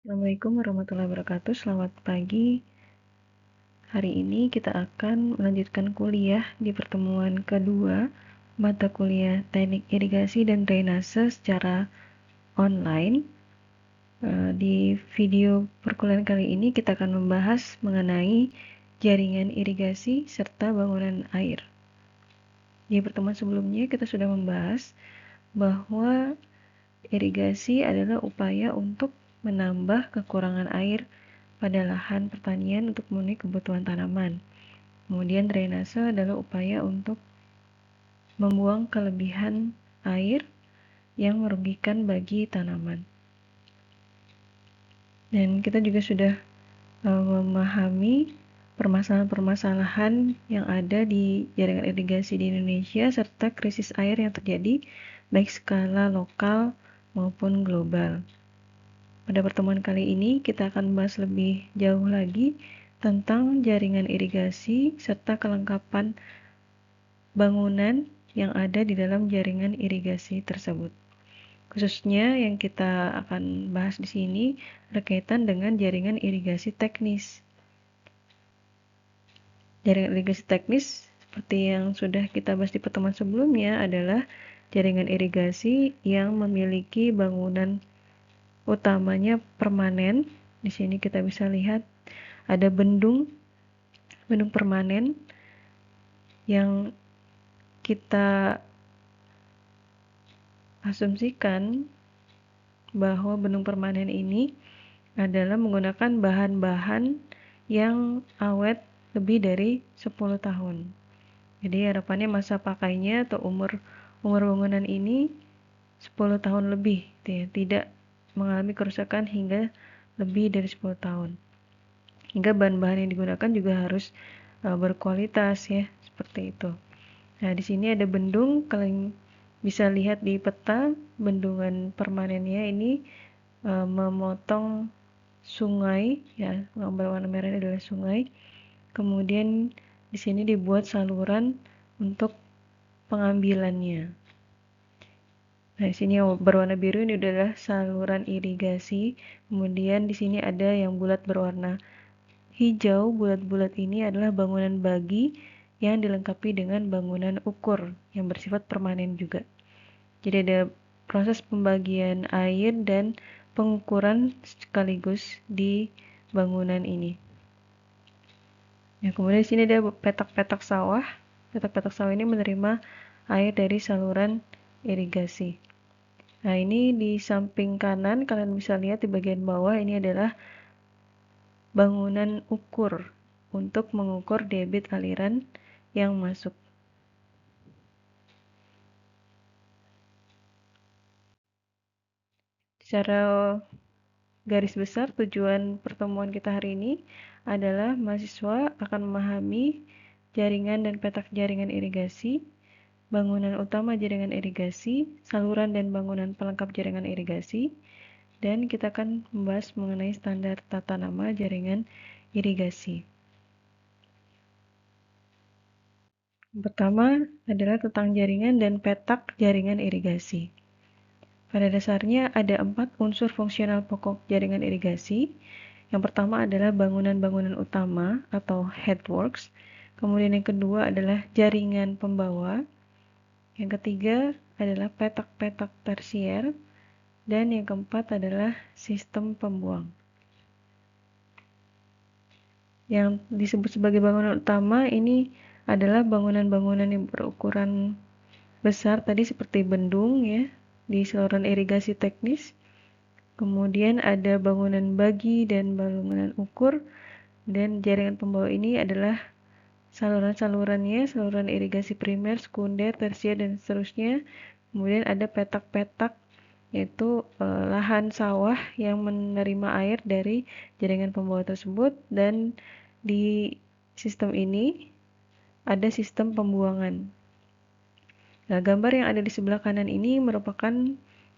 Assalamualaikum warahmatullahi wabarakatuh. Selamat pagi. Hari ini kita akan melanjutkan kuliah di pertemuan kedua mata kuliah Teknik Irigasi dan Drainase secara online. Di video perkuliahan kali ini kita akan membahas mengenai jaringan irigasi serta bangunan air. Di pertemuan sebelumnya kita sudah membahas bahwa irigasi adalah upaya untuk menambah kekurangan air pada lahan pertanian untuk memenuhi kebutuhan tanaman. Kemudian drainase adalah upaya untuk membuang kelebihan air yang merugikan bagi tanaman. Dan kita juga sudah memahami permasalahan-permasalahan yang ada di jaringan irigasi di Indonesia serta krisis air yang terjadi baik skala lokal maupun global. Pada pertemuan kali ini kita akan membahas lebih jauh lagi tentang jaringan irigasi serta kelengkapan bangunan yang ada di dalam jaringan irigasi tersebut. Khususnya yang kita akan bahas di sini berkaitan dengan jaringan irigasi teknis. Jaringan irigasi teknis seperti yang sudah kita bahas di pertemuan sebelumnya adalah jaringan irigasi yang memiliki bangunan utamanya permanen. Di sini kita bisa lihat ada bendung permanen yang kita asumsikan bahwa bendung permanen ini adalah menggunakan bahan-bahan yang awet lebih dari 10 tahun. Jadi harapannya masa pakainya atau umur bangunan ini 10 tahun lebih, tidak mengalami kerusakan hingga lebih dari 10 tahun. Hingga bahan-bahan yang digunakan juga harus berkualitas ya, seperti itu. Nah, di sini ada bendung, kalian bisa lihat di peta bendungan permanennya ini memotong sungai ya, gambar warna merah ini adalah sungai. Kemudian di sini dibuat saluran untuk pengambilannya. Nah, di sini yang berwarna biru ini adalah saluran irigasi. Kemudian di sini ada yang bulat berwarna hijau. Bulat-bulat ini adalah bangunan bagi yang dilengkapi dengan bangunan ukur yang bersifat permanen juga. Jadi ada proses pembagian air dan pengukuran sekaligus di bangunan ini. Nah, kemudian di sini ada petak-petak sawah. Petak-petak sawah ini menerima air dari saluran irigasi. Nah, ini di samping kanan kalian bisa lihat di bagian bawah ini adalah bangunan ukur untuk mengukur debit aliran yang masuk. Secara garis besar tujuan pertemuan kita hari ini adalah mahasiswa akan memahami jaringan dan petak jaringan irigasi, bangunan utama jaringan irigasi, saluran dan bangunan pelengkap jaringan irigasi, dan kita akan membahas mengenai standar tata nama jaringan irigasi. Pertama adalah tentang jaringan dan petak jaringan irigasi. Pada dasarnya ada 4 unsur fungsional pokok jaringan irigasi. Yang pertama adalah bangunan-bangunan utama atau headworks. Kemudian yang kedua adalah jaringan pembawa. Yang ketiga adalah petak-petak tersier. Dan yang keempat adalah sistem pembuang. Yang disebut sebagai bangunan utama ini adalah bangunan-bangunan yang berukuran besar tadi seperti bendung ya, di saluran irigasi teknis. Kemudian ada bangunan bagi dan bangunan ukur, dan jaringan pembawa ini adalah saluran-salurannya, saluran irigasi primer, sekunder, tersier, dan seterusnya. Kemudian ada petak-petak, yaitu lahan sawah yang menerima air dari jaringan pembawa tersebut, dan di sistem ini ada sistem pembuangan. Nah, gambar yang ada di sebelah kanan ini merupakan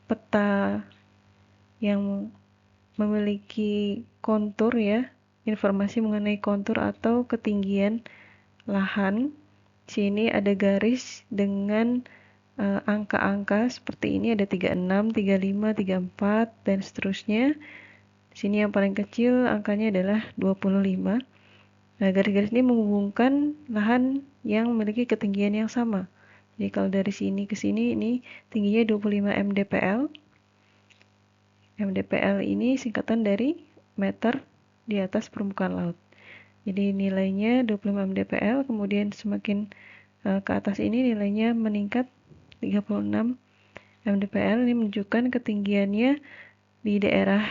peta yang memiliki kontur ya, informasi mengenai kontur atau ketinggian lahan. Sini ada garis dengan angka-angka seperti ini, ada 36, 35, 34 dan seterusnya. Di sini yang paling kecil angkanya adalah 25. Nah, garis-garis ini menghubungkan lahan yang memiliki ketinggian yang sama. Jadi kalau dari sini ke sini ini tingginya 25 mdpl. mdpl ini singkatan dari meter di atas permukaan laut. Jadi nilainya 25 mdpl, kemudian semakin ke atas ini nilainya meningkat 36 mdpl. Ini menunjukkan ketinggiannya di daerah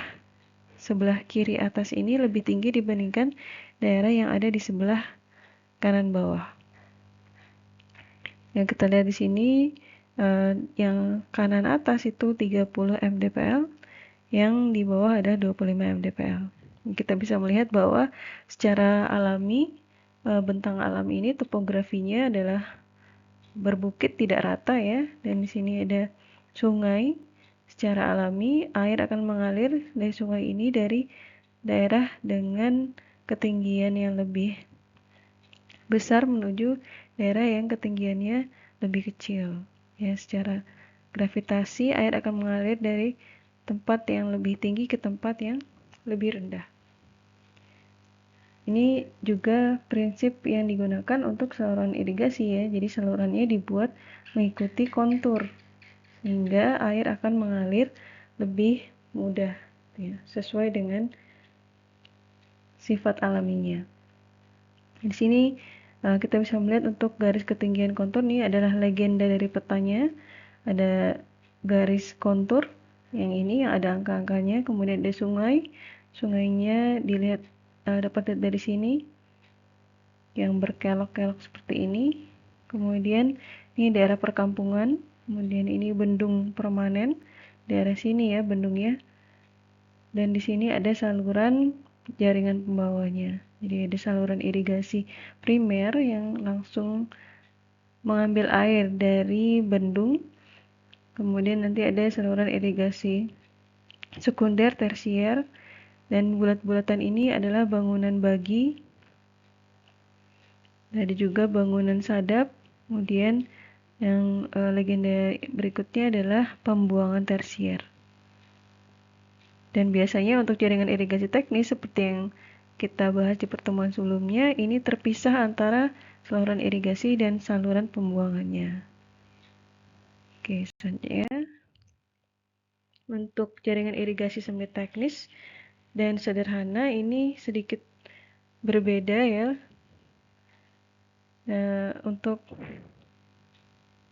sebelah kiri atas ini lebih tinggi dibandingkan daerah yang ada di sebelah kanan bawah. Yang kita lihat di sini yang kanan atas itu 30 mdpl, yang di bawah ada 25 mdpl. Kita bisa melihat bahwa secara alami bentang alam ini topografinya adalah berbukit tidak rata ya, dan di sini ada sungai. Secara alami air akan mengalir dari sungai ini dari daerah dengan ketinggian yang lebih besar menuju daerah yang ketinggiannya lebih kecil. Ya, secara gravitasi air akan mengalir dari tempat yang lebih tinggi ke tempat yang lebih rendah. Ini juga prinsip yang digunakan untuk saluran irigasi ya. Jadi salurannya dibuat mengikuti kontur sehingga air akan mengalir lebih mudah ya, sesuai dengan sifat alaminya. Di sini kita bisa melihat untuk garis ketinggian kontur ini adalah legenda dari petanya. Ada garis kontur yang ini yang ada angka-angkanya, kemudian ada sungai. Sungainya dilihat dapat lihat dari sini yang berkelok-kelok seperti ini. Kemudian ini daerah perkampungan, kemudian ini bendung permanen, daerah sini ya bendungnya. Dan di sini ada saluran jaringan pembawanya. Jadi ada saluran irigasi primer yang langsung mengambil air dari bendung. Kemudian nanti ada saluran irigasi sekunder, tersier, dan bulat-bulatan ini adalah bangunan bagi. Ada juga bangunan sadap. Kemudian yang legenda berikutnya adalah pembuangan tersier. Dan biasanya untuk jaringan irigasi teknis seperti yang kita bahas di pertemuan sebelumnya, ini terpisah antara saluran irigasi dan saluran pembuangannya. Oke, selanjutnya untuk jaringan irigasi semi teknis dan sederhana ini sedikit berbeda ya. Untuk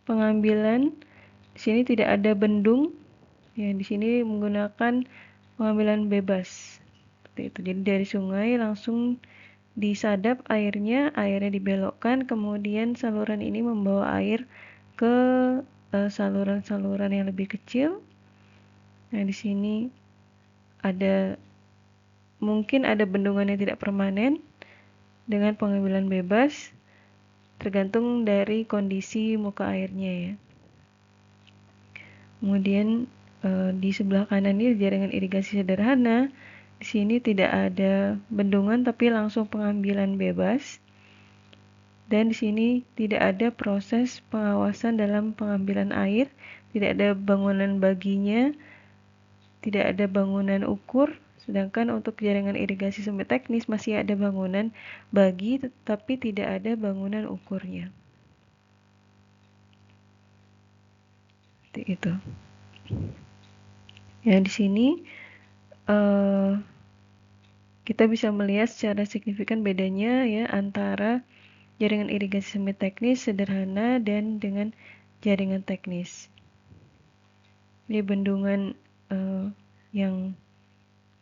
pengambilan di sini tidak ada bendung, ya di sini menggunakan pengambilan bebas. Seperti itu. Jadi dari sungai langsung disadap airnya dibelokkan, kemudian saluran ini membawa air ke saluran-saluran yang lebih kecil. Nah, di sini mungkin ada bendungan yang tidak permanen dengan pengambilan bebas, tergantung dari kondisi muka airnya ya. Kemudian di sebelah kanan ini jaringan irigasi sederhana. Di sini tidak ada bendungan tapi langsung pengambilan bebas. Dan di sini tidak ada proses pengawasan dalam pengambilan air, tidak ada bangunan baginya, tidak ada bangunan ukur. Sedangkan untuk jaringan irigasi semi teknis masih ada bangunan bagi tetapi tidak ada bangunan ukurnya. Seperti itu. Ya, di sini kita bisa melihat secara signifikan bedanya ya antara jaringan irigasi semi teknis sederhana dan dengan jaringan teknis. Di bendungan yang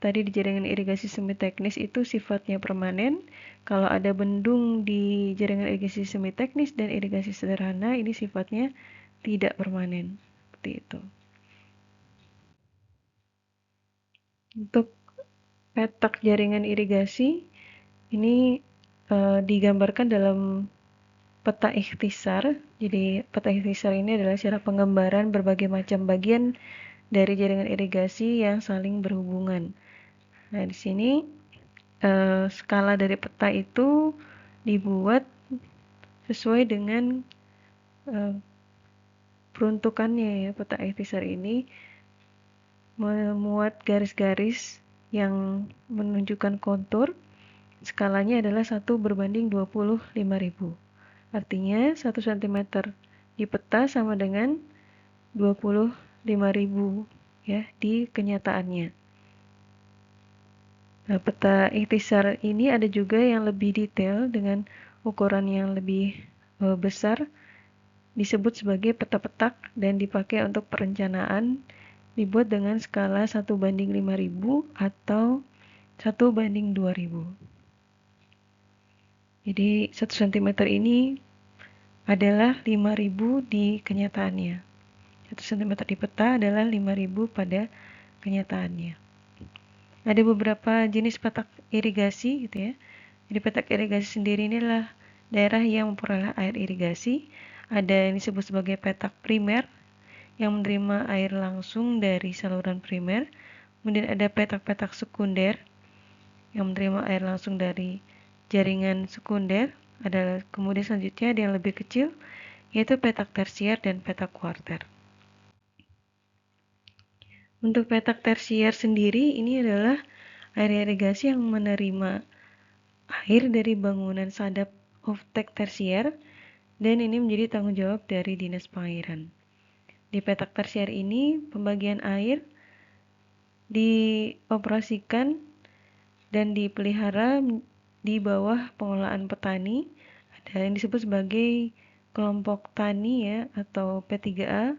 tadi di jaringan irigasi semi teknis itu sifatnya permanen. Kalau ada bendung di jaringan irigasi semi teknis dan irigasi sederhana ini sifatnya tidak permanen. Seperti itu. Untuk petak jaringan irigasi ini digambarkan dalam peta ikhtisar. Jadi peta ikhtisar ini adalah cara penggambaran berbagai macam bagian dari jaringan irigasi yang saling berhubungan. Nah, di sini skala dari peta itu dibuat sesuai dengan peruntukannya ya. Peta ikhtisar ini memuat garis-garis yang menunjukkan kontur, skalanya adalah 1:25.000. Artinya 1 cm di peta sama dengan 25.000 ya di kenyataannya. Nah, peta ikhtisar ini ada juga yang lebih detail dengan ukuran yang lebih besar, disebut sebagai peta petak dan dipakai untuk perencanaan, dibuat dengan skala 1:5000 atau 1:2000. Jadi 1 cm ini adalah 5000 di kenyataannya. 1 cm di peta adalah 5000 pada kenyataannya. Ada beberapa jenis petak irigasi gitu ya. Jadi petak irigasi sendiri inilah daerah yang memperoleh air irigasi. Ada yang disebut sebagai petak primer yang menerima air langsung dari saluran primer. Kemudian ada petak-petak sekunder yang menerima air langsung dari jaringan sekunder. Kemudian selanjutnya ada yang lebih kecil, yaitu petak tersier dan petak kuarter. Untuk petak tersier sendiri, ini adalah air irigasi yang menerima air dari bangunan sadap oftek tersier, dan ini menjadi tanggung jawab dari Dinas Pengairan. Di petak tersier ini, pembagian air dioperasikan dan dipelihara di bawah pengelolaan petani. Ada yang disebut sebagai kelompok tani ya atau P3A,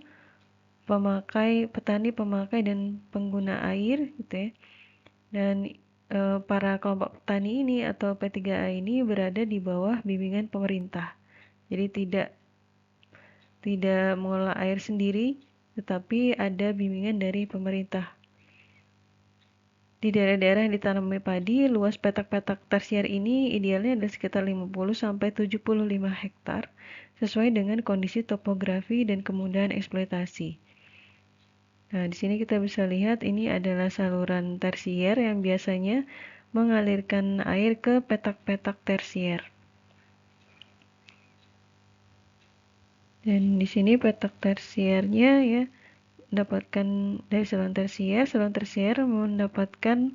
petani pemakai dan pengguna air gitu ya. Dan para kelompok petani ini atau P3A ini berada di bawah bimbingan pemerintah. Jadi tidak mengelola air sendiri, tetapi ada bimbingan dari pemerintah. Di daerah-daerah yang ditanami padi, luas petak-petak tersier ini idealnya ada sekitar 50-75 hektar, sesuai dengan kondisi topografi dan kemudahan eksploitasi. Nah, di sini kita bisa lihat ini adalah saluran tersier yang biasanya mengalirkan air ke petak-petak tersier. Dan di sini petak tersiernya ya mendapatkan dari saluran tersier mendapatkan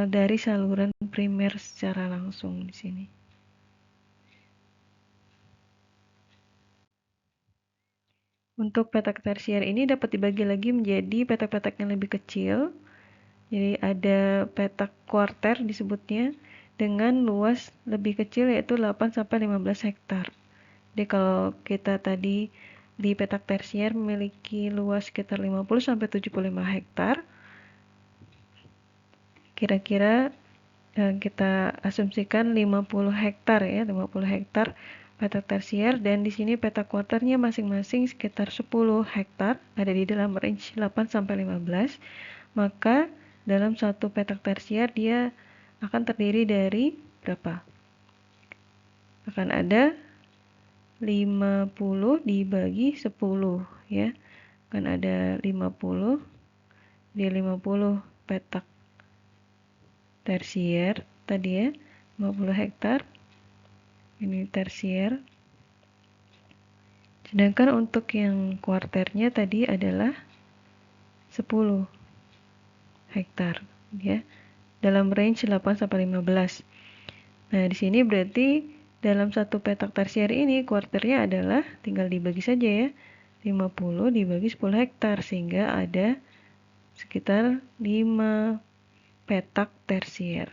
dari saluran primer secara langsung di sini. Untuk petak tersier ini dapat dibagi lagi menjadi petak-petak yang lebih kecil. Jadi ada petak kuarter disebutnya dengan luas lebih kecil yaitu 8-15 hektar. Jadi kalau kita tadi di petak tersier memiliki luas sekitar 50-75 hektar, kira-kira kita asumsikan 50 hektar ya, 50 hektar petak tersier, dan di sini petak kuarternya masing-masing sekitar 10 hektar, ada di dalam range 8-15. Maka dalam satu petak tersier dia akan terdiri dari berapa? Akan ada 50 dibagi 10 ya. Akan ada 50 di 50 petak tersier tadi ya, 50 hektar. Ini tersier. Sedangkan untuk yang kuarternya tadi adalah 10 hektar ya. Dalam range 8-15. Nah, di sini berarti dalam satu petak tersier ini kuarternya adalah tinggal dibagi saja ya. 50 dibagi 10 hektar sehingga ada sekitar 5 petak tersier.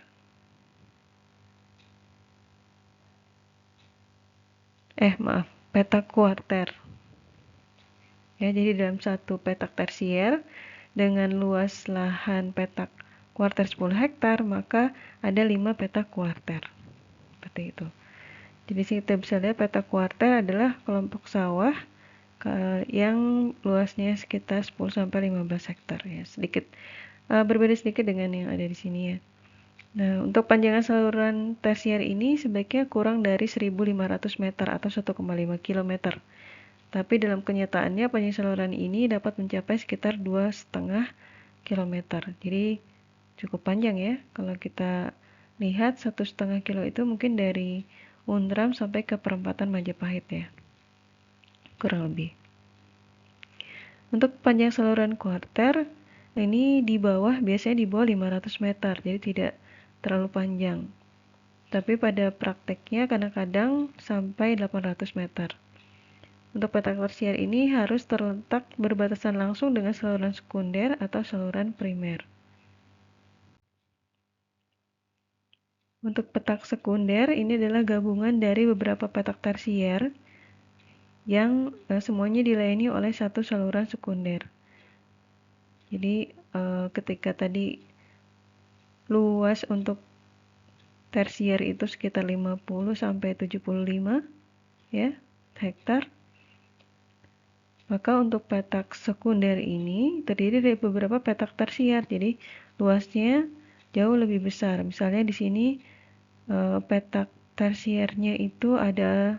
Petak kuarter. Ya, jadi dalam satu petak tersier dengan luas lahan petak kuarter 10 hektar, maka ada 5 petak kuarter. Seperti itu. Jadi kita bisa lihat petak kuarter adalah kelompok sawah yang luasnya sekitar 10-15 hektar ya. Berbeda sedikit dengan yang ada di sini ya. Nah, untuk panjangan saluran tersier ini sebaiknya kurang dari 1.500 meter atau 1,5 km. Tapi dalam kenyataannya panjang saluran ini dapat mencapai sekitar 2,5 km. Jadi cukup panjang ya. Kalau kita lihat 1,5 kilo itu mungkin dari Undram sampai ke perempatan Majapahit ya. Kurang lebih. Untuk panjang saluran kuarter ini di bawah, biasanya di bawah 500 meter, jadi tidak terlalu panjang. Tapi pada prakteknya kadang-kadang sampai 800 meter. Untuk petak tersier ini harus terletak berbatasan langsung dengan saluran sekunder atau saluran primer. Untuk petak sekunder, ini adalah gabungan dari beberapa petak tersier yang semuanya dilayani oleh satu saluran sekunder. Jadi ketika tadi luas untuk tersier itu sekitar 50 sampai 75 ya, hektar. Maka untuk petak sekunder ini terdiri dari beberapa petak tersier. Jadi luasnya jauh lebih besar. Misalnya di sini petak tersiernya itu ada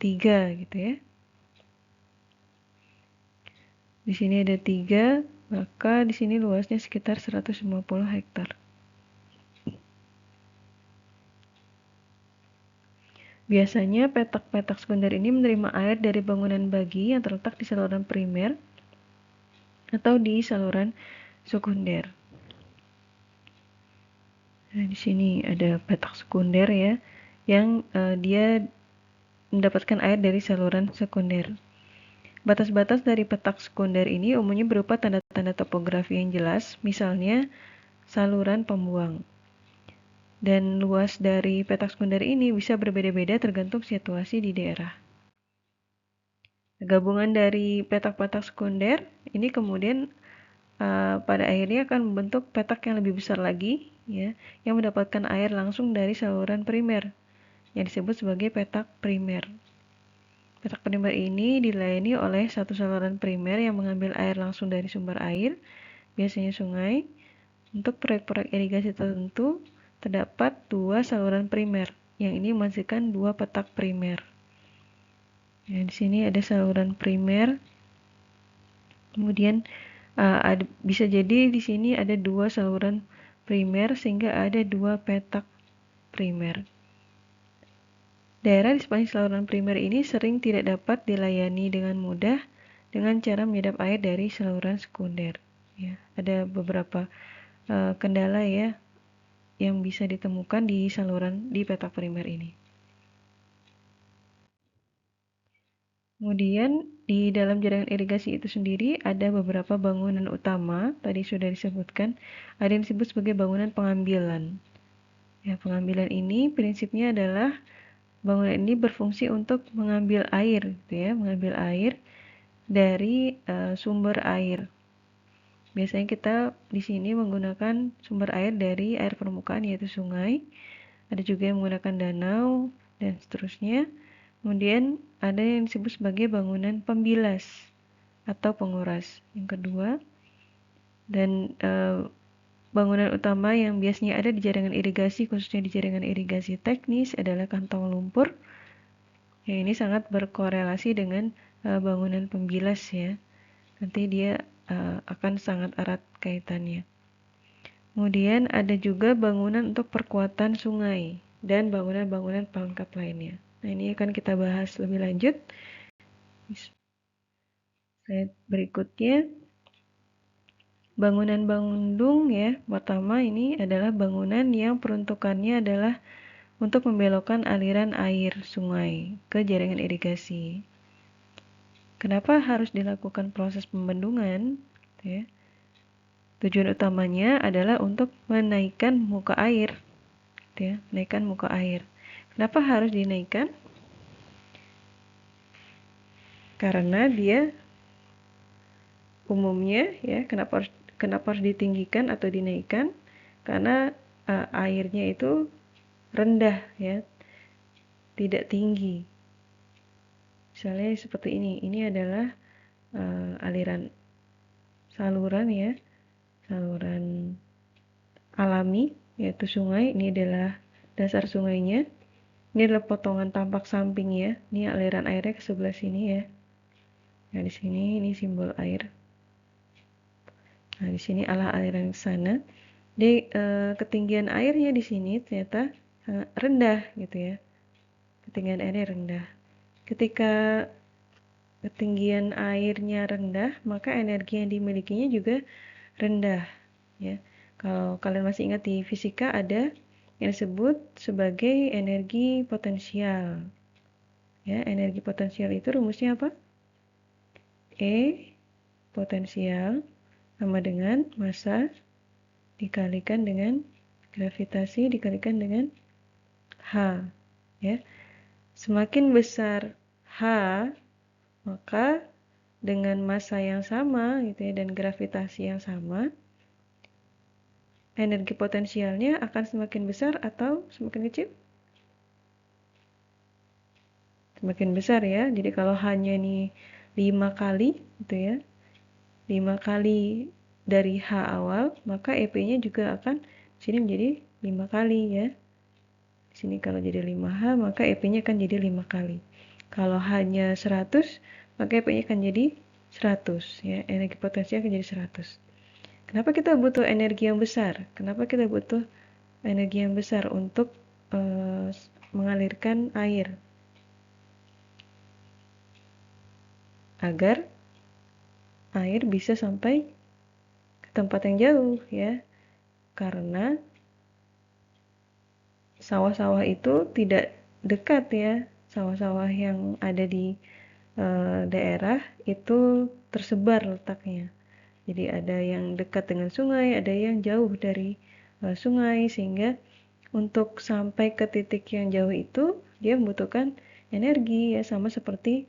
3 gitu ya. Di sini ada 3, maka di sini luasnya sekitar 150 hektar. Biasanya petak-petak sekunder ini menerima air dari bangunan bagi yang terletak di saluran primer atau di saluran sekunder. Nah, di sini ada petak sekunder ya, yang dia mendapatkan air dari saluran sekunder. Batas-batas dari petak sekunder ini umumnya berupa tanda-tanda topografi yang jelas, misalnya saluran pembuang. Dan luas dari petak sekunder ini bisa berbeda-beda tergantung situasi di daerah. Gabungan dari petak-petak sekunder ini kemudian pada akhirnya akan membentuk petak yang lebih besar lagi, ya, yang mendapatkan air langsung dari saluran primer, yang disebut sebagai petak primer. Petak primer ini dilayani oleh satu saluran primer yang mengambil air langsung dari sumber air, biasanya sungai. Untuk proyek-proyek irigasi tertentu, terdapat 2 saluran primer, yang ini menghasilkan 2 petak primer. Ya, di sini ada saluran primer, kemudian bisa jadi di sini ada 2 saluran primer sehingga ada 2 petak primer. Daerah di sepanjang saluran primer ini sering tidak dapat dilayani dengan mudah dengan cara menyedap air dari saluran sekunder. Ya, ada beberapa kendala ya yang bisa ditemukan di saluran di petak primer ini. Kemudian di dalam jaringan irigasi itu sendiri ada beberapa bangunan utama, tadi sudah disebutkan, ada yang disebut sebagai bangunan pengambilan. Ya, pengambilan ini prinsipnya adalah bangunan ini berfungsi untuk mengambil air, gitu ya, mengambil air dari sumber air. Biasanya kita di sini menggunakan sumber air dari air permukaan yaitu sungai. Ada juga yang menggunakan danau dan seterusnya. Kemudian ada yang disebut sebagai bangunan pembilas atau penguras. Yang kedua, dan bangunan utama yang biasanya ada di jaringan irigasi, khususnya di jaringan irigasi teknis, adalah kantong lumpur. Ya, ini sangat berkorelasi dengan bangunan pembilas ya. Nanti dia akan sangat erat kaitannya. Kemudian ada juga bangunan untuk perkuatan sungai dan bangunan-bangunan pelengkap lainnya. Nah, ini akan kita bahas lebih lanjut. Slide berikutnya. Bangunan bendung ya, pertama ini adalah bangunan yang peruntukannya adalah untuk membelokkan aliran air sungai ke jaringan irigasi. Kenapa harus dilakukan proses pembendungan? Ya. Tujuan utamanya adalah untuk menaikkan muka air, ya, menaikkan muka air. Kenapa harus dinaikkan? Karena dia umumnya ya, kenapa harus ditinggikan atau dinaikkan? Karena airnya itu rendah ya, tidak tinggi. Misalnya seperti ini adalah aliran saluran ya, saluran alami yaitu sungai. Ini adalah dasar sungainya. Ini adalah potongan tampak samping ya. Ini aliran airnya ke sebelah sini ya. Nah, di sini ini simbol air. Nah, di sini aliran ke sana. Jadi ketinggian airnya di sini ternyata sangat rendah gitu ya. Ketinggian airnya rendah. Ketika ketinggian airnya rendah, maka energi yang dimilikinya juga rendah, ya. Kalau kalian masih ingat di fisika ada yang disebut sebagai energi potensial. Ya, energi potensial itu rumusnya apa? E potensial sama dengan massa dikalikan dengan gravitasi dikalikan dengan H, ya. Semakin besar H, maka dengan massa yang sama gitu ya dan gravitasi yang sama, energi potensialnya akan semakin besar atau semakin kecil? Semakin besar ya. Jadi kalau hanya nih 5 kali gitu ya. 5 kali dari H awal, maka EP-nya juga akan sini menjadi 5 kali ya. Di sini kalau jadi 5H, maka EP-nya akan jadi 5 kali. Kalau hanya 100, maka EP-nya akan jadi 100 ya. Energi potensial akan jadi 100. Kenapa kita butuh energi yang besar? Kenapa kita butuh energi yang besar untuk mengalirkan air? Agar air bisa sampai ke tempat yang jauh ya. Karena sawah-sawah itu tidak dekat ya. Sawah-sawah yang ada di daerah itu tersebar letaknya. Jadi ada yang dekat dengan sungai, ada yang jauh dari sungai, sehingga untuk sampai ke titik yang jauh itu dia membutuhkan energi ya, sama seperti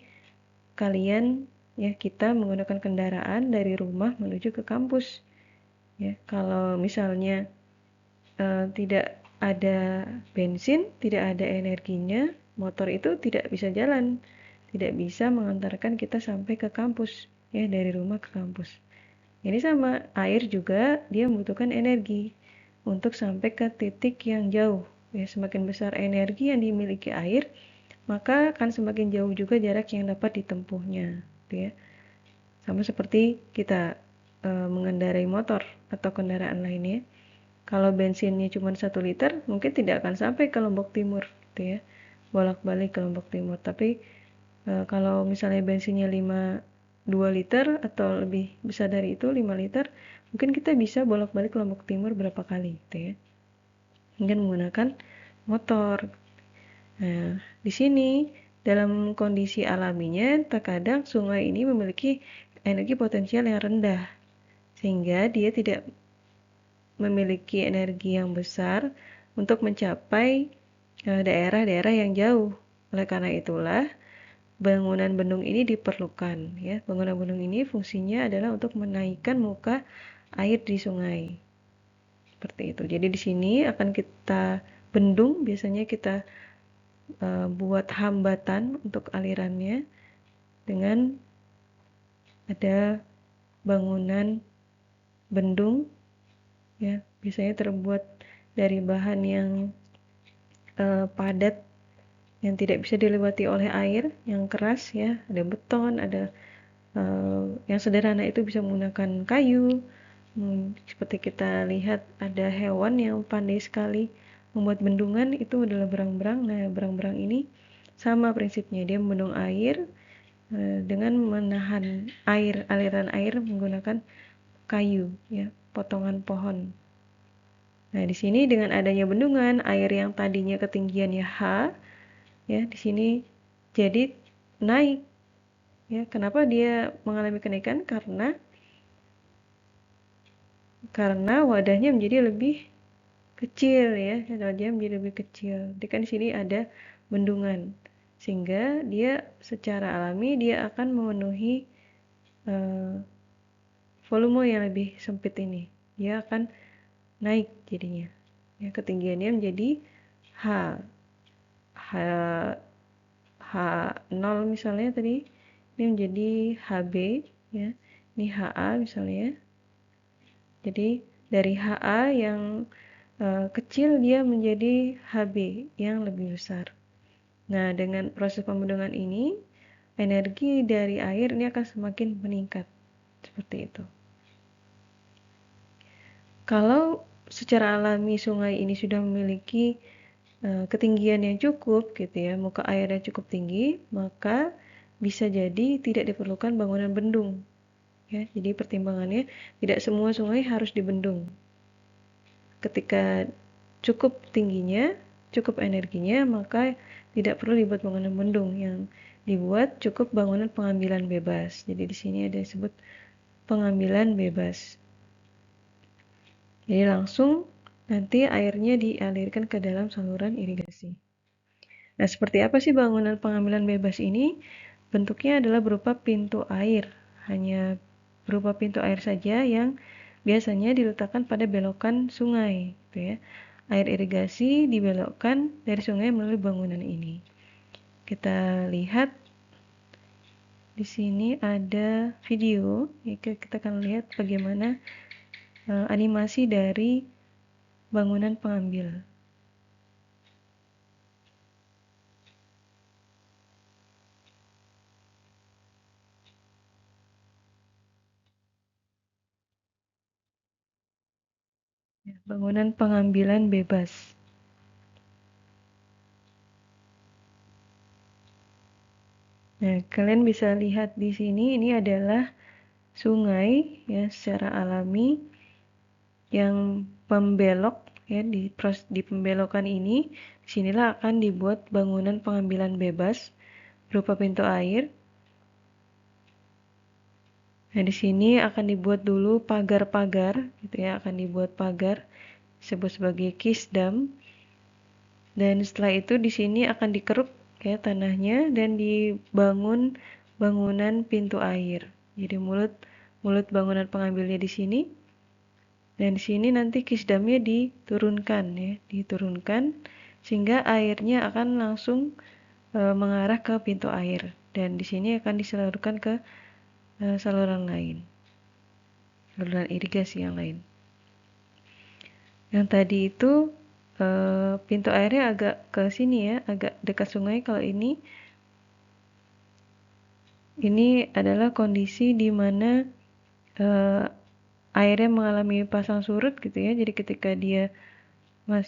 kalian ya, kita menggunakan kendaraan dari rumah menuju ke kampus ya. Kalau misalnya tidak ada bensin, tidak ada energinya, motor itu tidak bisa jalan, tidak bisa mengantarkan kita sampai ke kampus ya, dari rumah ke kampus. Ini sama, air juga dia membutuhkan energi untuk sampai ke titik yang jauh. Ya, semakin besar energi yang dimiliki air, maka akan semakin jauh juga jarak yang dapat ditempuhnya, gitu ya. Sama seperti kita mengendarai motor atau kendaraan lainnya. Kalau bensinnya cuma 1 liter, mungkin tidak akan sampai ke Lombok Timur, gitu ya. Bolak-balik ke Lombok Timur. Tapi kalau misalnya bensinnya 2 liter atau lebih besar dari itu, 5 liter, mungkin kita bisa bolak-balik ke Lombok Timur berapa kali, gitu ya. Mungkin menggunakan motor. Nah, di sini dalam kondisi alaminya, terkadang sungai ini memiliki energi potensial yang rendah, sehingga dia tidak memiliki energi yang besar untuk mencapai daerah-daerah yang jauh. Oleh karena itulah, bangunan bendung ini diperlukan ya. Bangunan bendung ini fungsinya adalah untuk menaikkan muka air di sungai. Seperti itu. Jadi di sini akan kita bendung, biasanya kita buat hambatan untuk alirannya dengan ada bangunan bendung ya, biasanya terbuat dari bahan yang padat yang tidak bisa dilewati oleh air, yang keras ya, ada beton, ada yang sederhana itu bisa menggunakan kayu. Seperti kita lihat ada hewan yang pandai sekali membuat bendungan, itu adalah berang-berang. Nah, berang-berang ini sama prinsipnya, dia membendung air dengan menahan air, aliran air menggunakan kayu ya, potongan pohon. Nah, di sini dengan adanya bendungan, air yang tadinya ketinggiannya H ya, di sini jadi naik ya. Kenapa dia mengalami kenaikan? Karena wadahnya menjadi lebih kecil ya, wadahnya menjadi lebih kecil. Jadi kan di sini ada bendungan, sehingga dia secara alami dia akan memenuhi volume yang lebih sempit ini. Dia akan naik jadinya. Ya, ketinggiannya menjadi H H H0 misalnya tadi, ini menjadi HB ya. Ini HA misalnya. Jadi dari HA yang kecil dia menjadi HB yang lebih besar. Nah, dengan proses pembendungan ini, energi dari air ini akan semakin meningkat. Seperti itu. Kalau secara alami sungai ini sudah memiliki ketinggian yang cukup gitu ya, muka airnya cukup tinggi, maka bisa jadi tidak diperlukan bangunan bendung ya. Jadi pertimbangannya tidak semua sungai harus dibendung. Ketika cukup tingginya, cukup energinya, maka tidak perlu dibuat bangunan bendung. Yang dibuat cukup bangunan pengambilan bebas. Jadi di sini ada disebut pengambilan bebas. Jadi langsung nanti airnya dialirkan ke dalam saluran irigasi. Nah, seperti apa sih bangunan pengambilan bebas ini? Bentuknya adalah berupa pintu air, hanya berupa pintu air saja yang biasanya diletakkan pada belokan sungai, gitu ya. Air irigasi dibelokkan dari sungai melalui bangunan ini. Kita lihat di sini ada video, kita akan lihat bagaimana animasi dari bangunan pengambil. Bangunan pengambilan bebas. Nah, kalian bisa lihat di sini ini adalah sungai ya secara alami yang membelok ya di pembelokan ini. Disinilah akan dibuat bangunan pengambilan bebas berupa pintu air. Nah, di sini akan dibuat dulu pagar-pagar gitu ya, akan dibuat pagar disebut sebagai kisdam. Dan setelah itu di sini akan dikeruk ya tanahnya dan dibangun bangunan pintu air. Jadi mulut bangunan pengambilnya di sini. Dan di sini nanti kisdamnya diturunkan sehingga airnya akan langsung mengarah ke pintu air dan di sini akan disalurkan ke saluran lain. Saluran irigasi yang lain. Yang tadi itu pintu airnya agak ke sini ya, agak dekat sungai. Kalau ini adalah kondisi di mana airnya mengalami pasang surut gitu ya. Jadi ketika dia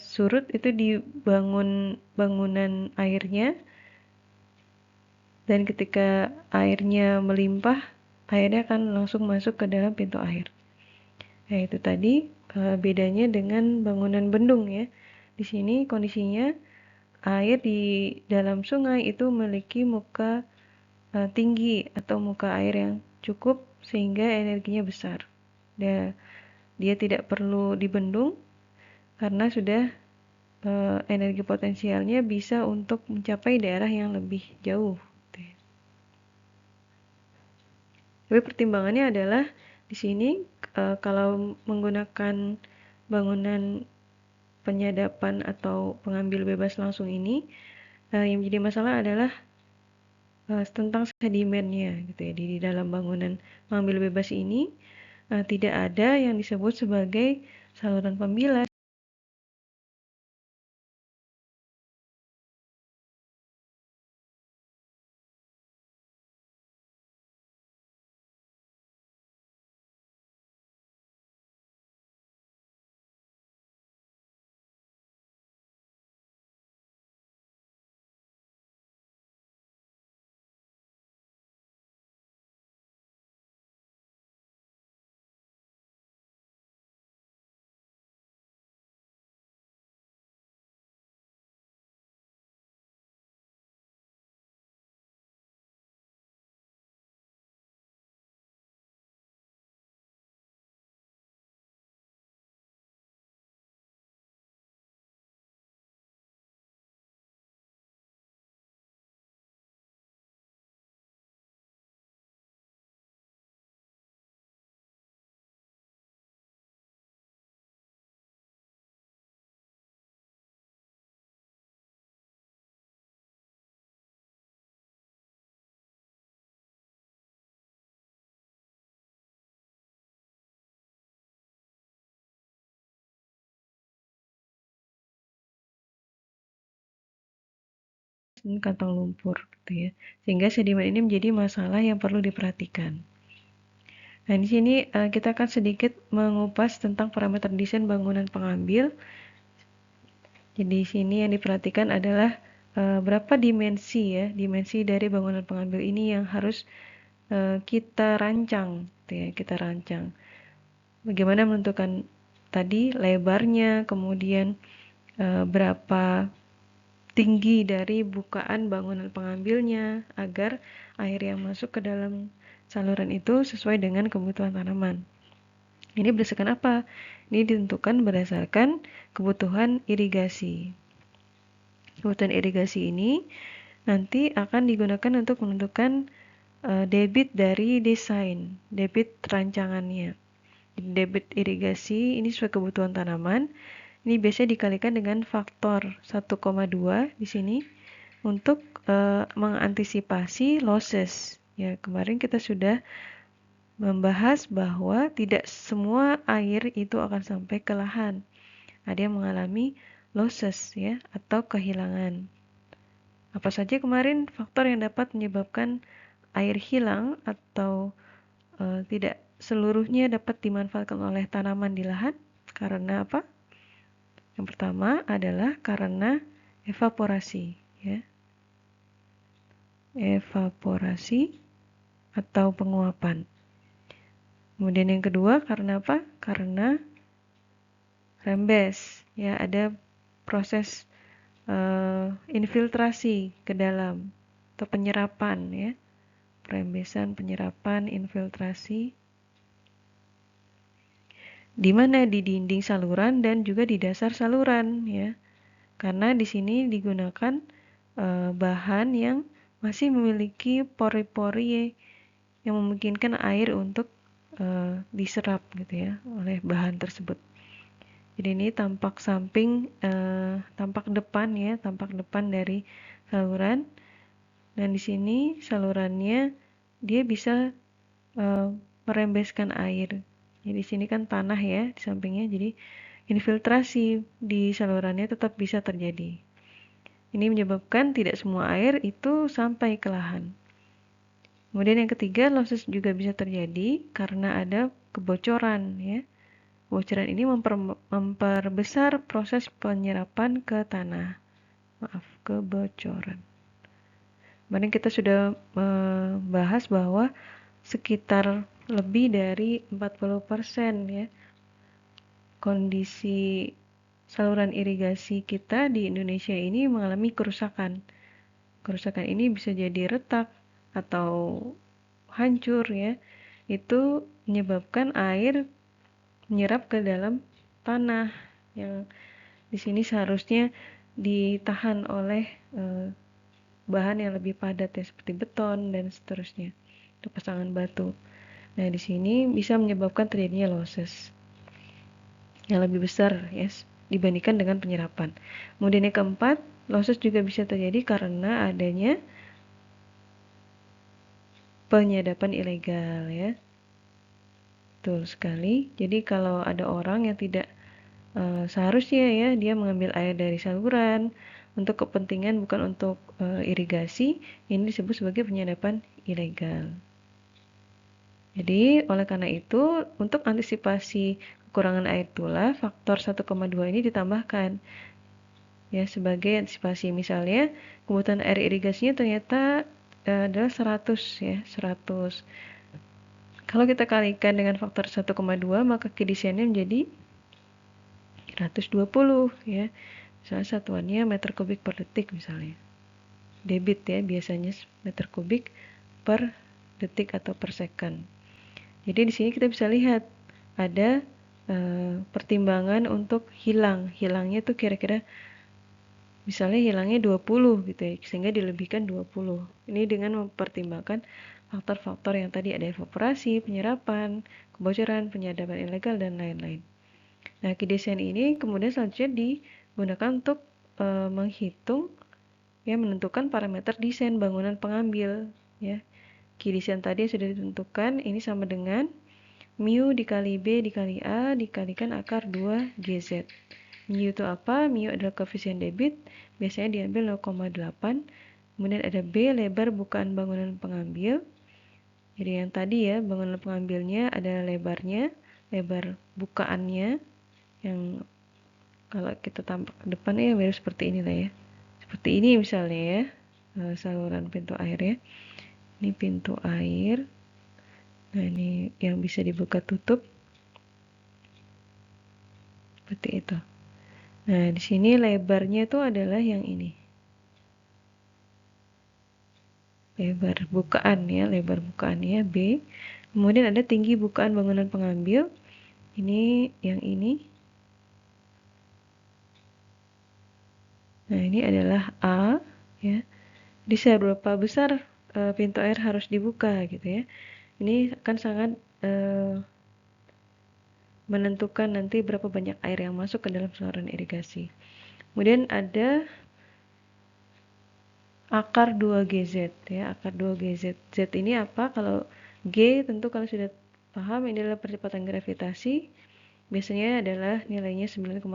surut itu dibangun bangunan airnya dan ketika airnya melimpah, airnya akan langsung masuk ke dalam pintu air. Nah, itu tadi bedanya dengan bangunan bendung ya. Di sini kondisinya air di dalam sungai itu memiliki muka tinggi atau muka air yang cukup sehingga energinya besar. Dia tidak perlu dibendung karena sudah energi potensialnya bisa untuk mencapai daerah yang lebih jauh. Tapi pertimbangannya adalah di sini kalau menggunakan bangunan penyadapan atau pengambil bebas langsung ini yang menjadi masalah adalah tentang sedimennya gitu ya. Di dalam bangunan pengambil bebas ini tidak ada yang disebut sebagai saluran pembilas. Dan kantong lumpur gitu ya. Sehingga sedimen ini menjadi masalah yang perlu diperhatikan. Nah, di sini kita akan sedikit mengupas tentang parameter desain bangunan pengambil. Jadi di sini yang diperhatikan adalah berapa dimensi ya, dimensi dari bangunan pengambil ini yang harus kita rancang, gitu ya, kita rancang. Bagaimana menentukan tadi lebarnya, kemudian berapa tinggi dari bukaan bangunan pengambilnya agar air yang masuk ke dalam saluran itu sesuai dengan kebutuhan tanaman. Ini berdasarkan apa? Ini ditentukan berdasarkan kebutuhan irigasi. Kebutuhan irigasi ini nanti akan digunakan untuk menentukan debit dari desain, debit rancangannya. Debit irigasi ini sesuai kebutuhan tanaman. Ini biasanya dikalikan dengan faktor 1,2 di sini untuk mengantisipasi losses. Ya, kemarin kita sudah membahas bahwa tidak semua air itu akan sampai ke lahan. Ada yang mengalami losses ya atau kehilangan. Apa saja kemarin faktor yang dapat menyebabkan air hilang atau tidak seluruhnya dapat dimanfaatkan oleh tanaman di lahan? Karena apa? Yang pertama adalah karena evaporasi ya. Evaporasi atau penguapan. Kemudian yang kedua karena apa? Karena rembes ya, ada proses infiltrasi ke dalam atau penyerapan ya. Perembesan, penyerapan, infiltrasi di mana di dinding saluran dan juga di dasar saluran ya. Karena di sini digunakan bahan yang masih memiliki pori-pori yang memungkinkan air untuk diserap gitu ya oleh bahan tersebut. Jadi ini tampak samping, tampak depan ya, tampak depan dari saluran. Dan di sini salurannya dia bisa merembeskan air. Jadi di sini kan tanah ya di sampingnya, jadi infiltrasi di salurannya tetap bisa terjadi. Ini menyebabkan tidak semua air itu sampai ke lahan. Kemudian yang ketiga, losses juga bisa terjadi karena ada kebocoran ya. Kebocoran ini memperbesar proses penyerapan ke tanah. Maaf, kebocoran. Kemarin kita sudah membahas bahwa sekitar lebih dari 40% ya kondisi saluran irigasi kita di Indonesia ini mengalami kerusakan. Kerusakan ini bisa jadi retak atau hancur ya. Itu menyebabkan air menyerap ke dalam tanah yang di sini seharusnya ditahan oleh bahan yang lebih padat ya seperti beton dan seterusnya atau pasangan batu. Nah, di sini bisa menyebabkan terjadinya losses yang lebih besar ya dibandingkan dengan penyerapan. Kemudian yang keempat, losses juga bisa terjadi karena adanya penyadapan ilegal ya. Betul sekali. Jadi kalau ada orang yang tidak seharusnya ya dia mengambil air dari saluran untuk kepentingan bukan untuk irigasi, ini disebut sebagai penyadapan ilegal. Jadi oleh karena itu untuk antisipasi kekurangan air itulah faktor 1,2 ini ditambahkan ya sebagai antisipasi. Misalnya kebutuhan air irigasinya ternyata adalah 100 ya, 100. Kalau kita kalikan dengan faktor 1,2 maka kedisiannya menjadi 120 ya. Misalnya satuannya meter kubik per detik misalnya. Debit ya biasanya meter kubik per detik atau per second. Jadi di sini kita bisa lihat ada pertimbangan untuk hilangnya tuh kira-kira misalnya hilangnya 20 gitu ya, sehingga dilebihkan 20. Ini dengan mempertimbangkan faktor-faktor yang tadi ada evaporasi, penyerapan, kebocoran, penyadapan ilegal dan lain-lain. Nah, key design ini kemudian selanjutnya digunakan untuk menghitung ya menentukan parameter desain bangunan pengambil ya. Key design tadi sudah ditentukan ini sama dengan mu dikali B dikali A dikalikan akar 2 GZ. Mu itu apa? Mu adalah koefisien debit, biasanya diambil 0,8. Kemudian ada B, lebar bukaan bangunan pengambil. Jadi yang tadi ya, bangunan pengambilnya ada lebarnya, lebar bukaannya, yang kalau kita tampak ke depan ya mirip seperti ini lah ya. Seperti ini misalnya ya, saluran pintu airnya. Ini pintu air. Nah, ini yang bisa dibuka tutup. Seperti itu. Nah, di sini lebarnya itu adalah yang ini. Lebar bukaan ya, lebar bukaannya B. Kemudian ada tinggi bukaan bangunan pengambil. Ini yang ini. Nah, ini adalah A ya. Jadi seberapa besar pintu air harus dibuka gitu ya. Ini akan sangat menentukan nanti berapa banyak air yang masuk ke dalam saluran irigasi. Kemudian ada akar 2GZ ya, akar 2GZ. Z ini apa? Kalau G tentu kalau sudah paham ini adalah percepatan gravitasi. Biasanya adalah nilainya 9,8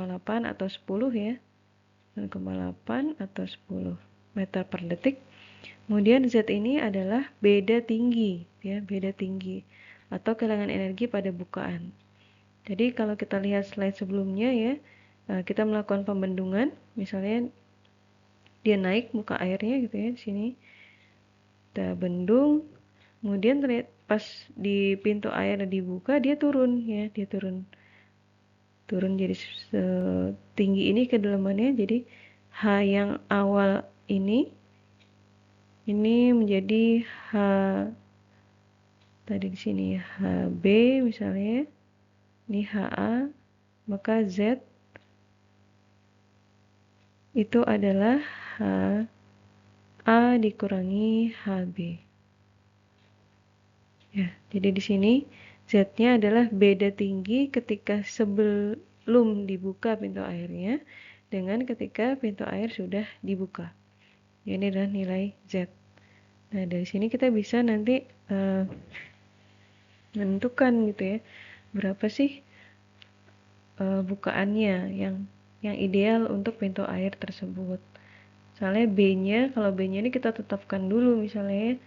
atau 10 ya. 9,8 atau 10 meter per detik. Kemudian Z ini adalah beda tinggi ya, beda tinggi atau kehilangan energi pada bukaan. Jadi kalau kita lihat slide sebelumnya ya, kita melakukan pembendungan, misalnya dia naik muka airnya gitu ya di sini. Kita bendung, kemudian pas di pintu air dibuka dia turun ya, dia turun jadi setinggi ini kedalamannya. Jadi H yang awal ini menjadi H tadi di sini ya, HB misalnya, ini HA, maka Z itu adalah HA dikurangi HB. Ya, jadi di sini Z-nya adalah beda tinggi ketika sebelum dibuka pintu airnya dengan ketika pintu air sudah dibuka. Ya, ini adalah nilai Z. Nah, dari sini kita bisa nanti menentukan gitu ya, berapa sih bukaannya yang ideal untuk pintu air tersebut. Misalnya B-nya, kalau B-nya ini kita tetapkan dulu, misalnya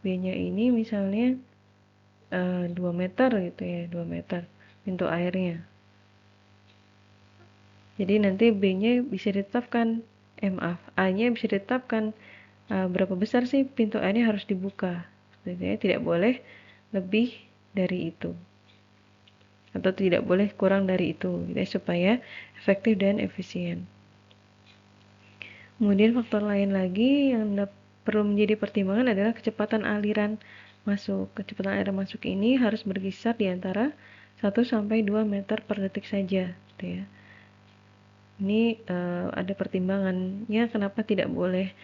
B-nya ini misalnya 2 meter gitu ya, 2 meter pintu airnya. Jadi nanti B-nya bisa ditetapkan, maaf, A-nya bisa ditetapkan berapa besar sih pintu airnya harus dibuka. Jadi tidak boleh lebih dari itu. Atau tidak boleh kurang dari itu, gitu ya, supaya efektif dan efisien. Kemudian faktor lain lagi yang perlu menjadi pertimbangan adalah kecepatan aliran masuk. Kecepatan aliran masuk ini harus berkisar di antara 1 sampai 2 meter per detik saja, gitu ya. Ini ada pertimbangannya kenapa tidak boleh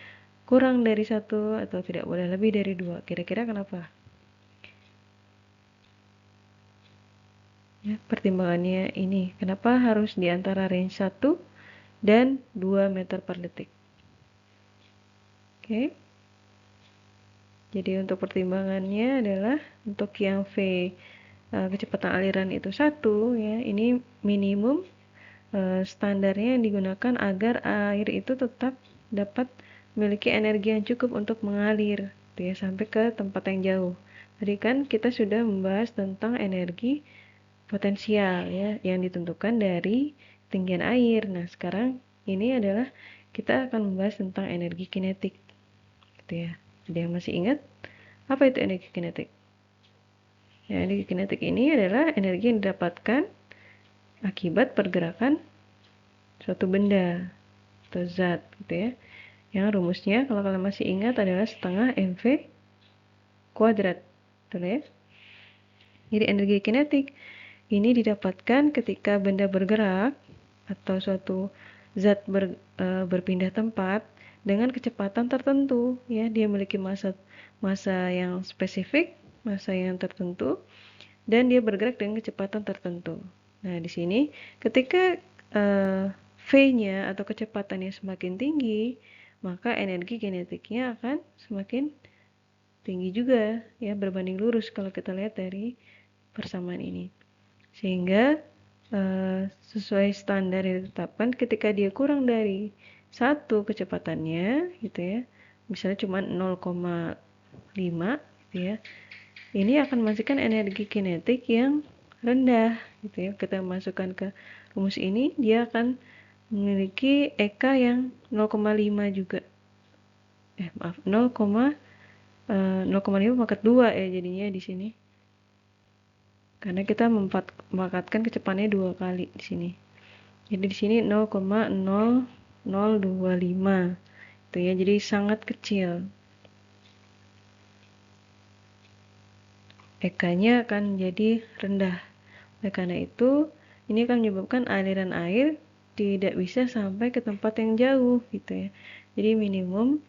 kurang dari 1 atau tidak boleh lebih dari 2. Kira-kira kenapa? Ya, pertimbangannya ini, kenapa harus di antara range 1 dan 2 meter per detik. Oke. Jadi untuk pertimbangannya adalah untuk yang V kecepatan aliran itu 1 ya, ini minimum standarnya yang digunakan agar air itu tetap dapat memiliki energi yang cukup untuk mengalir gitu ya, sampai ke tempat yang jauh. Tadi kan kita sudah membahas tentang energi potensial ya yang ditentukan dari ketinggian air. Nah, sekarang ini adalah kita akan membahas tentang energi kinetik gitu ya. Ada yang masih ingat apa itu energi kinetik? Ya, energi kinetik ini adalah energi yang didapatkan akibat pergerakan suatu benda atau zat gitu ya. Yang rumusnya kalau kalian masih ingat adalah setengah mv kuadrat. Betul ya? Jadi energi kinetik ini didapatkan ketika benda bergerak atau suatu zat berpindah tempat dengan kecepatan tertentu ya. Dia memiliki massa yang spesifik, massa yang tertentu, dan dia bergerak dengan kecepatan tertentu. Nah, di sini ketika V-nya atau kecepatannya semakin tinggi, maka energi kinetiknya akan semakin tinggi juga ya, berbanding lurus kalau kita lihat dari persamaan ini. Sehingga sesuai standar yang ditetapkan ketika dia kurang dari 1 kecepatannya gitu ya, misalnya cuma 0,5 gitu ya, ini akan menghasilkan energi kinetik yang rendah gitu ya. Kita masukkan ke rumus ini, dia akan memiliki EK yang 0,5 juga. Maaf, 0,5 0,5 pangkat 2 ya jadinya di sini. Karena kita memanfaatkan kecepatannya 2 kali di sini. Jadi di sini 0,0025 itu ya, jadi sangat kecil. EK-nya akan jadi rendah. Oleh karena itu, ini akan menyebabkan aliran air tidak bisa sampai ke tempat yang jauh gitu ya. Jadi minimum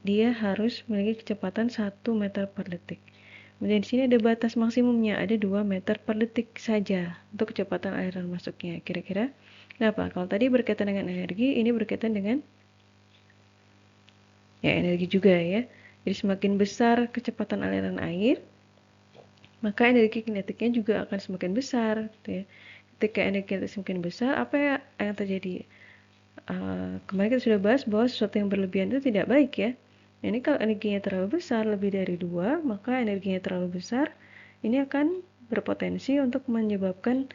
dia harus memiliki kecepatan 1 meter per detik. Kemudian di sini ada batas maksimumnya, ada 2 meter per detik saja untuk kecepatan aliran masuknya. Kira-kira kenapa? Kalau tadi berkaitan dengan energi, ini berkaitan dengan ya energi juga ya. Jadi semakin besar kecepatan aliran air, maka energi kinetiknya juga akan semakin besar gitu ya. Ketika energi kinetik semakin besar, apa yang terjadi? Kemarin kita sudah bahas bahwa sesuatu yang berlebihan itu tidak baik ya. Ini kalau energinya terlalu besar, lebih dari 2, maka energinya terlalu besar, ini akan berpotensi untuk menyebabkan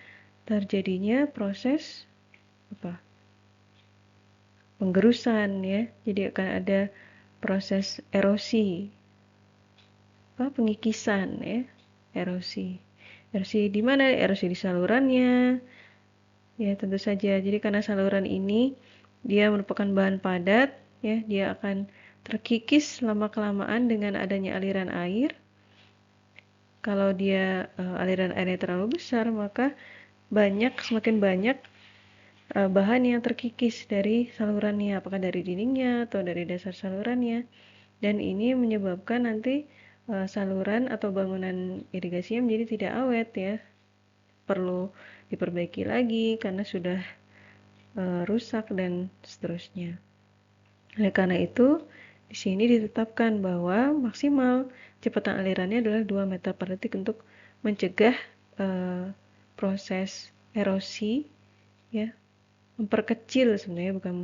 terjadinya proses penggerusan ya. Jadi akan ada proses erosi, pengikisan ya, erosi. Erosi di mana? Erosi di salurannya. Ya, tentu saja. Jadi karena saluran ini dia merupakan bahan padat, ya, dia akan terkikis lama-kelamaan dengan adanya aliran air. Kalau dia aliran airnya terlalu besar, maka semakin banyak bahan yang terkikis dari salurannya, apakah dari dindingnya atau dari dasar salurannya. Dan ini menyebabkan nanti saluran atau bangunan irigasinya menjadi tidak awet ya. Perlu diperbaiki lagi karena sudah rusak dan seterusnya. Oleh karena itu, di sini ditetapkan bahwa maksimal kecepatan alirannya adalah 2 meter per detik untuk mencegah proses erosi ya, memperkecil sebenarnya bukan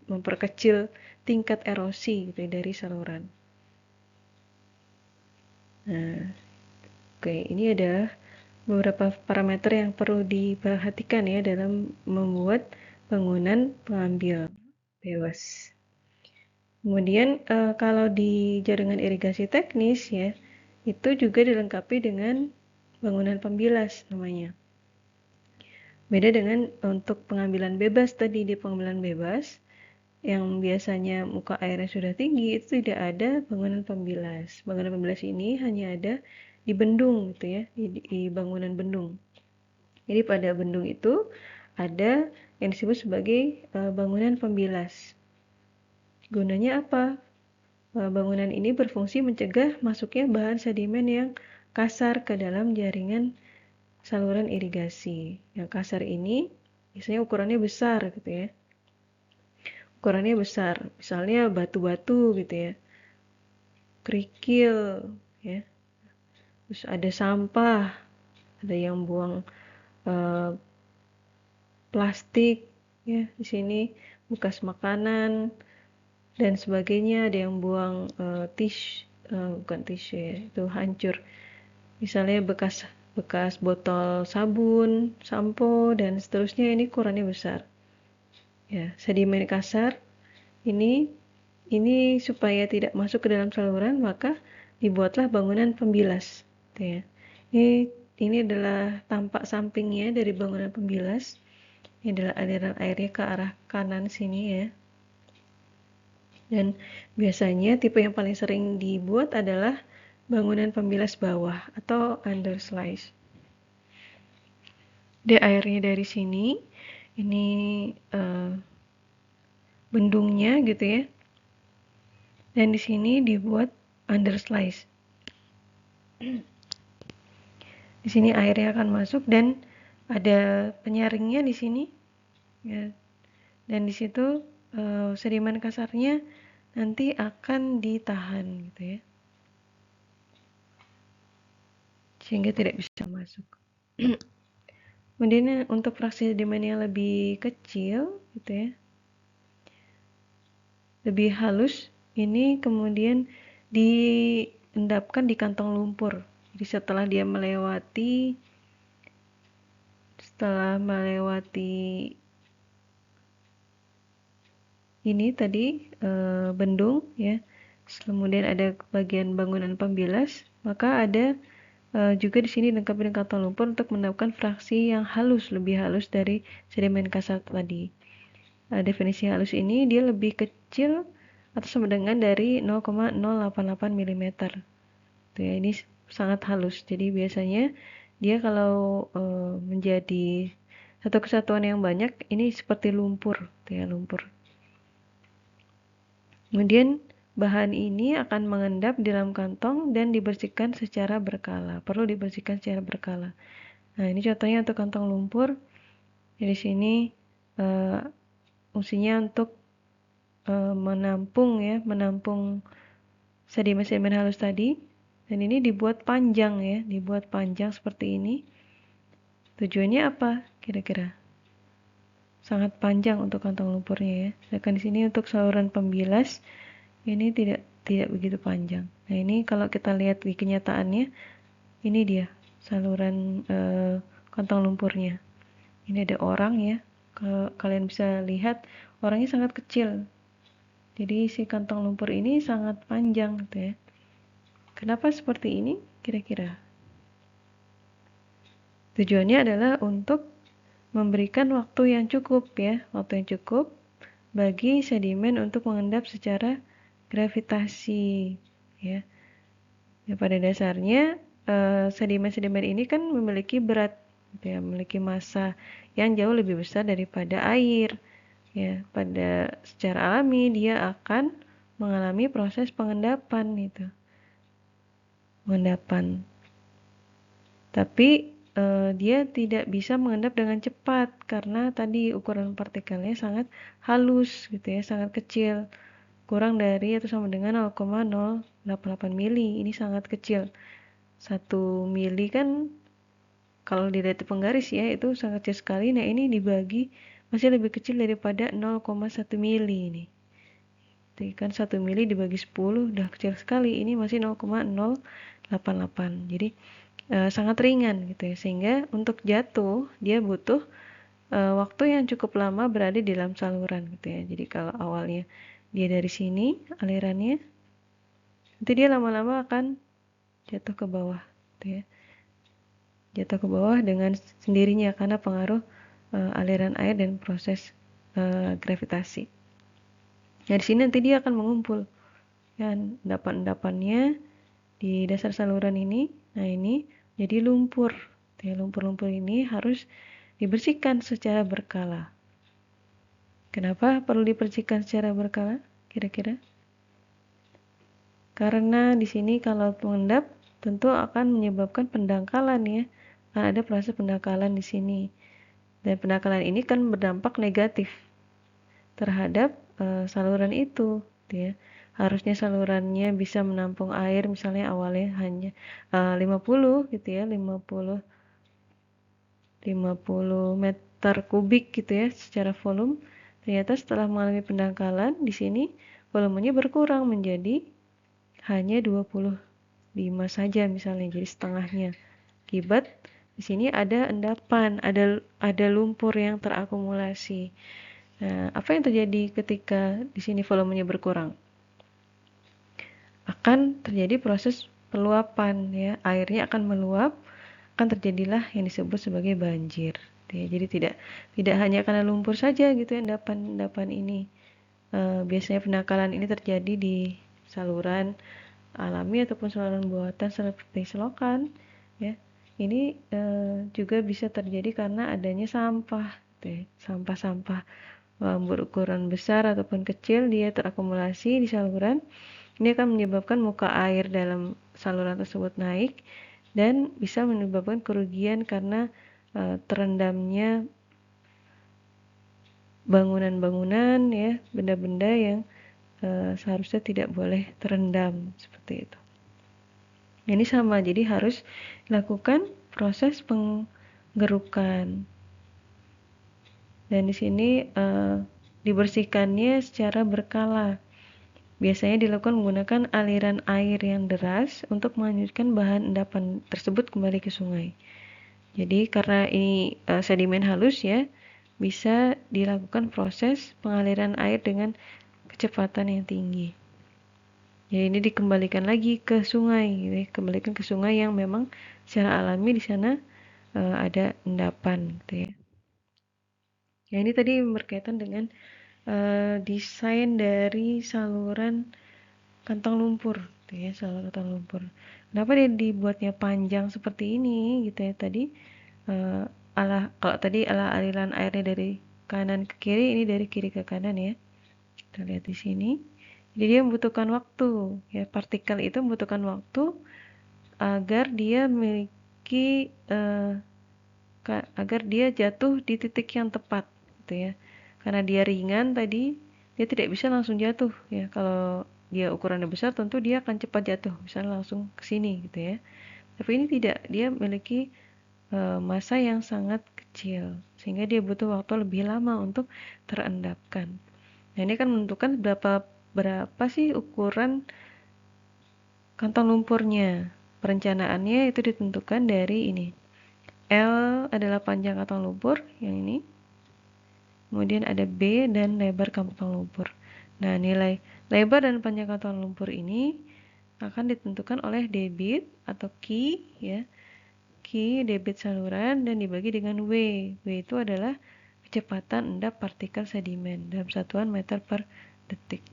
memperkecil tingkat erosi gitu ya, dari saluran. Nah, oke, ini adalah beberapa parameter yang perlu diperhatikan ya dalam membuat bangunan pengambil bebas. Kemudian kalau di jaringan irigasi teknis ya, itu juga dilengkapi dengan bangunan pembilas namanya. Beda dengan untuk pengambilan bebas tadi, di pengambilan bebas yang biasanya muka airnya sudah tinggi, itu tidak ada bangunan pembilas. Bangunan pembilas ini hanya ada di bendung gitu ya, di bangunan bendung. Jadi pada bendung itu ada yang disebut sebagai bangunan pembilas. Gunanya apa? Bangunan ini berfungsi mencegah masuknya bahan sedimen yang kasar ke dalam jaringan saluran irigasi. Yang kasar ini biasanya ukurannya besar gitu ya. Ukurannya besar, misalnya batu-batu gitu ya. Kerikil ya. Terus ada sampah, ada yang buang plastik ya di sini, bekas makanan dan sebagainya, ada yang buang bukan tisu ya, itu hancur. Misalnya bekas botol sabun, sampo dan seterusnya, ini ukurannya besar. Ya, sedimen kasar ini supaya tidak masuk ke dalam saluran, maka dibuatlah bangunan pembilas, gitu ya. Ini adalah tampak sampingnya dari bangunan pembilas. Ini adalah aliran airnya ke arah kanan sini ya. Dan biasanya tipe yang paling sering dibuat adalah bangunan pembilas bawah atau underslice. Dia airnya dari sini, ini bendungnya gitu ya. Dan di sini dibuat underslice. Di sini airnya akan masuk dan ada penyaringnya di sini. Ya. Dan di situ sedimen kasarnya nanti akan ditahan gitu ya. Sehingga tidak bisa masuk. Kemudian untuk fraksi sedimen yang lebih kecil gitu ya, lebih halus, ini kemudian diendapkan di kantong lumpur. Jadi setelah melewati ini tadi bendung ya, kemudian ada bagian bangunan pembilas, maka ada juga di sini dilengkapi dengan kantong lumpur untuk mendapatkan fraksi yang halus, lebih halus dari sedimen kasar tadi. Definisi halus ini dia lebih kecil atau sama dengan dari 0,088 mm. Tuh ya, ini sangat halus. Jadi biasanya dia kalau menjadi satu kesatuan yang banyak, ini seperti lumpur, tuh ya, lumpur. Kemudian bahan ini akan mengendap di dalam kantong dan dibersihkan secara berkala. Perlu dibersihkan secara berkala. Nah, ini contohnya untuk kantong lumpur. Di sini fungsinya untuk menampung sedimen-sedimen halus tadi. Dan ini dibuat panjang ya, dibuat panjang seperti ini. Tujuannya apa kira-kira? Sangat panjang untuk kantong lumpurnya ya. Sedangkan di sini untuk saluran pembilas ini tidak begitu panjang. Nah, ini kalau kita lihat di kenyataannya, ini dia saluran kantong lumpurnya. Ini ada orang ya. Kalau kalian bisa lihat, orangnya sangat kecil. Jadi si kantong lumpur ini sangat panjang gitu ya. Kenapa seperti ini kira-kira? Tujuannya adalah untuk memberikan waktu yang cukup ya, waktu yang cukup bagi sedimen untuk mengendap secara gravitasi ya. Ya, pada dasarnya sedimen-sedimen ini kan memiliki berat gitu ya, memiliki massa yang jauh lebih besar daripada air ya. Pada secara alami dia akan mengalami proses pengendapan itu. Pengendapan. Tapi dia tidak bisa mengendap dengan cepat karena tadi ukuran partikelnya sangat halus gitu ya, sangat kecil. Kurang dari atau sama dengan 0,088 mili. Ini sangat kecil. 1 mili kan kalau dilihat di penggaris ya itu sangat kecil sekali. Nah, ini dibagi masih lebih kecil daripada 0,1 mili ini. Jadi kan 1 mili dibagi 10 udah kecil sekali. Ini masih 0,088. Jadi sangat ringan gitu ya, sehingga untuk jatuh dia butuh waktu yang cukup lama berada di dalam saluran gitu ya. Jadi kalau awalnya dia dari sini alirannya, nanti dia lama-lama akan jatuh ke bawah gitu ya. Jatuh ke bawah dengan sendirinya karena pengaruh aliran air dan proses gravitasi. Nah, di sini nanti dia akan mengumpul ya, endapan-endapannya di dasar saluran ini. Nah, ini jadi lumpur. Lumpur-lumpur ini harus dibersihkan secara berkala. Kenapa perlu dibersihkan secara berkala? Kira-kira? Karena di sini kalau mengendap tentu akan menyebabkan pendangkalan ya. Ada proses pendangkalan di sini. Dan pendangkalan ini kan berdampak negatif terhadap saluran itu, ya. Harusnya salurannya bisa menampung air misalnya awalnya hanya 50 gitu ya, 50 meter kubik gitu ya secara volume. Ternyata setelah mengalami pendangkalan di sini volumenya berkurang menjadi hanya 25 saja misalnya, jadi setengahnya. Akibat di sini ada endapan, ada lumpur yang terakumulasi. Nah, apa yang terjadi ketika di sini volumenya berkurang? Akan terjadi proses peluapan ya, airnya akan meluap, akan terjadilah yang disebut sebagai banjir. Ya, jadi tidak hanya karena lumpur saja gitu ya endapan ini. Biasanya pendangkalan ini terjadi di saluran alami ataupun saluran buatan seperti selokan ya. Ini juga bisa terjadi karena adanya sampah, gitu ya. Sampah-sampah berukuran besar ataupun kecil dia terakumulasi di saluran. Ini akan menyebabkan muka air dalam saluran tersebut naik dan bisa menyebabkan kerugian karena terendamnya bangunan-bangunan ya, benda-benda yang seharusnya tidak boleh terendam seperti itu. Ini sama, jadi harus dilakukan proses penggerukan. Dan di sini dibersihkannya secara berkala. Biasanya dilakukan menggunakan aliran air yang deras untuk melanjutkan bahan endapan tersebut kembali ke sungai. Jadi karena ini sedimen halus ya, bisa dilakukan proses pengaliran air dengan kecepatan yang tinggi. Ya ini dikembalikan lagi ke sungai, gitu ya. Kembalikan ke sungai yang memang secara alami di sana ada endapan, gitu ya. Ya ini tadi berkaitan dengan desain dari saluran kantong lumpur, gitu ya, saluran kantong lumpur. Kenapa dia dibuatnya panjang seperti ini, gitu ya tadi? eh, Kalau tadi aliran airnya dari kanan ke kiri, ini dari kiri ke kanan ya. Kita lihat di sini. Jadi dia membutuhkan waktu, ya partikel itu membutuhkan waktu agar dia memiliki agar dia jatuh di titik yang tepat, gitu ya. Karena dia ringan tadi, dia tidak bisa langsung jatuh ya. Kalau dia ukurannya besar, tentu dia akan cepat jatuh, misalnya langsung ke sini gitu ya. Tapi ini tidak, dia memiliki massa yang sangat kecil, sehingga dia butuh waktu lebih lama untuk terendapkan. Nah, ini kan menentukan berapa berapa sih ukuran kantong lumpurnya. Perencanaannya itu ditentukan dari ini. L adalah panjang kantong lumpur, yang ini. Kemudian ada B dan lebar kantong lumpur. Nah, nilai lebar dan panjang kantong lumpur ini akan ditentukan oleh debit atau Q ya. Q debit saluran dan dibagi dengan W. W itu adalah kecepatan endap partikel sedimen dalam satuan meter per detik.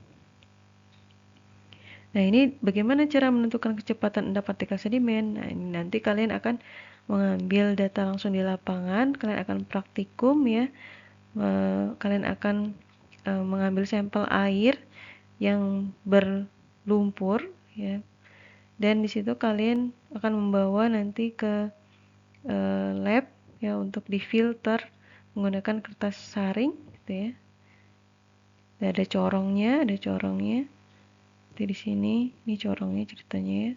Nah, ini bagaimana cara menentukan kecepatan endap partikel sedimen? Nah, ini nanti kalian akan mengambil data langsung di lapangan, kalian akan praktikum ya. Kalian akan mengambil sampel air yang berlumpur ya. Dan di situ kalian akan membawa nanti ke lab ya untuk difilter menggunakan kertas saring gitu ya. Dan ada corongnya, ada corongnya. Jadi di sini ini corongnya ceritanya ya.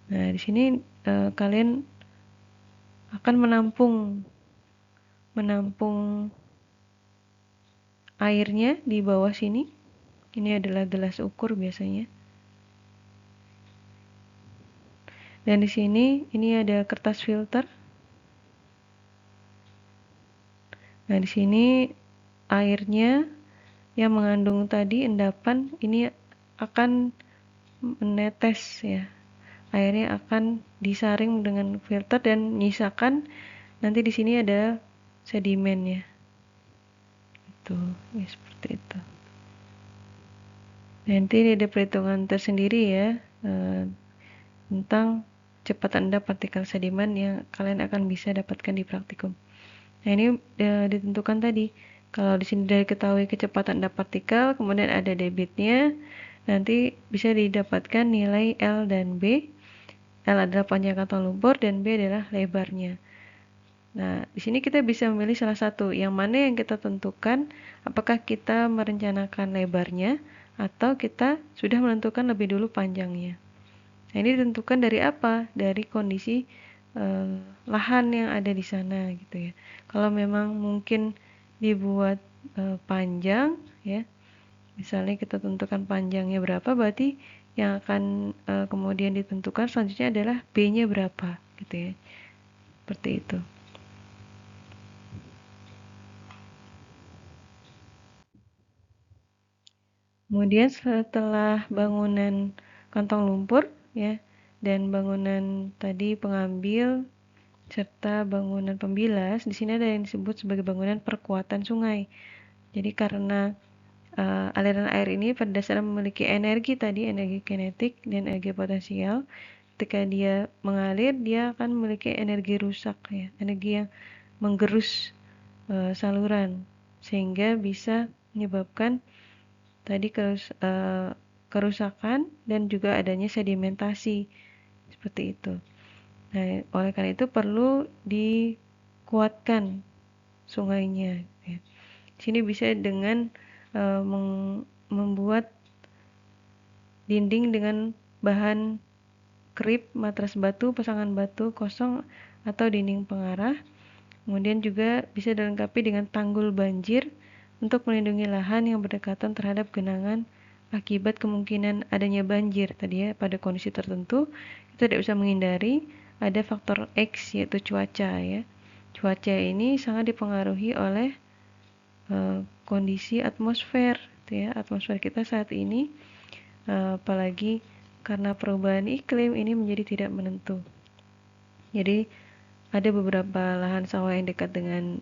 Nah, di sini kalian akan menampung airnya di bawah sini. Ini adalah gelas ukur biasanya. Dan di sini ini ada kertas filter. Nah, di sini airnya yang mengandung tadi endapan ini akan menetes ya. Airnya akan disaring dengan filter dan menyisakan nanti di sini ada sedimen ya. Itu ya seperti itu. Nanti ada perhitungan tersendiri ya tentang kecepatan endap partikel sedimen yang kalian akan bisa dapatkan di praktikum. Nah, ini ditentukan tadi. Kalau di sini dari ketahui kecepatan endap partikel, kemudian ada debitnya, nanti bisa didapatkan nilai L dan B. L adalah panjang kantong lumpur dan B adalah lebarnya. Nah, di sini kita bisa memilih salah satu. Yang mana yang kita tentukan, apakah kita merencanakan lebarnya atau kita sudah menentukan lebih dulu panjangnya. Nah, ini ditentukan dari apa? Dari kondisi lahan yang ada di sana gitu ya. Kalau memang mungkin dibuat panjang ya, misalnya kita tentukan panjangnya berapa, berarti yang akan kemudian ditentukan selanjutnya adalah B-nya berapa gitu ya. Seperti itu. Kemudian setelah bangunan kantong lumpur ya dan bangunan tadi pengambil serta bangunan pembilas, di sini ada yang disebut sebagai bangunan perkuatan sungai. Jadi karena aliran air ini pada dasarnya memiliki energi tadi, energi kinetik dan energi potensial. Ketika dia mengalir, dia akan memiliki energi rusak ya, energi yang menggerus saluran sehingga bisa menyebabkan tadi kerusakan dan juga adanya sedimentasi seperti itu. Nah, oleh karena itu perlu dikuatkan sungainya. Ya. Sini bisa dengan membuat dinding dengan bahan kerip, matras batu, pasangan batu kosong atau dinding pengarah. Kemudian juga bisa dilengkapi dengan tanggul banjir untuk melindungi lahan yang berdekatan terhadap genangan akibat kemungkinan adanya banjir tadi ya pada kondisi tertentu. Kita tidak bisa menghindari ada faktor X yaitu cuaca ya. Cuaca ini sangat dipengaruhi oleh kondisi atmosfer gitu ya. Atmosfer kita saat ini apalagi karena perubahan iklim ini menjadi tidak menentu. Jadi ada beberapa lahan sawah yang dekat dengan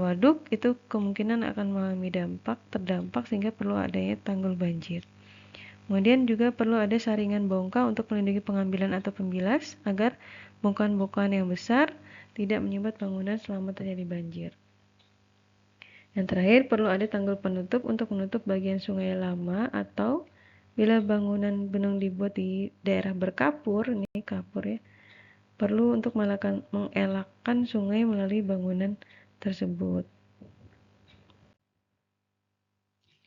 waduk itu kemungkinan akan mengalami terdampak sehingga perlu adanya tanggul banjir. Kemudian juga perlu ada saringan bongkah untuk melindungi pengambilan atau pembilas agar bongkahan-bongkahan yang besar tidak menyumbat bangunan selama terjadi banjir. Yang terakhir, perlu ada tanggul penutup untuk menutup bagian sungai lama atau bila bangunan bendung dibuat di daerah berkapur, ini kapur ya, perlu untuk mengelakkan sungai melalui bangunan tersebut.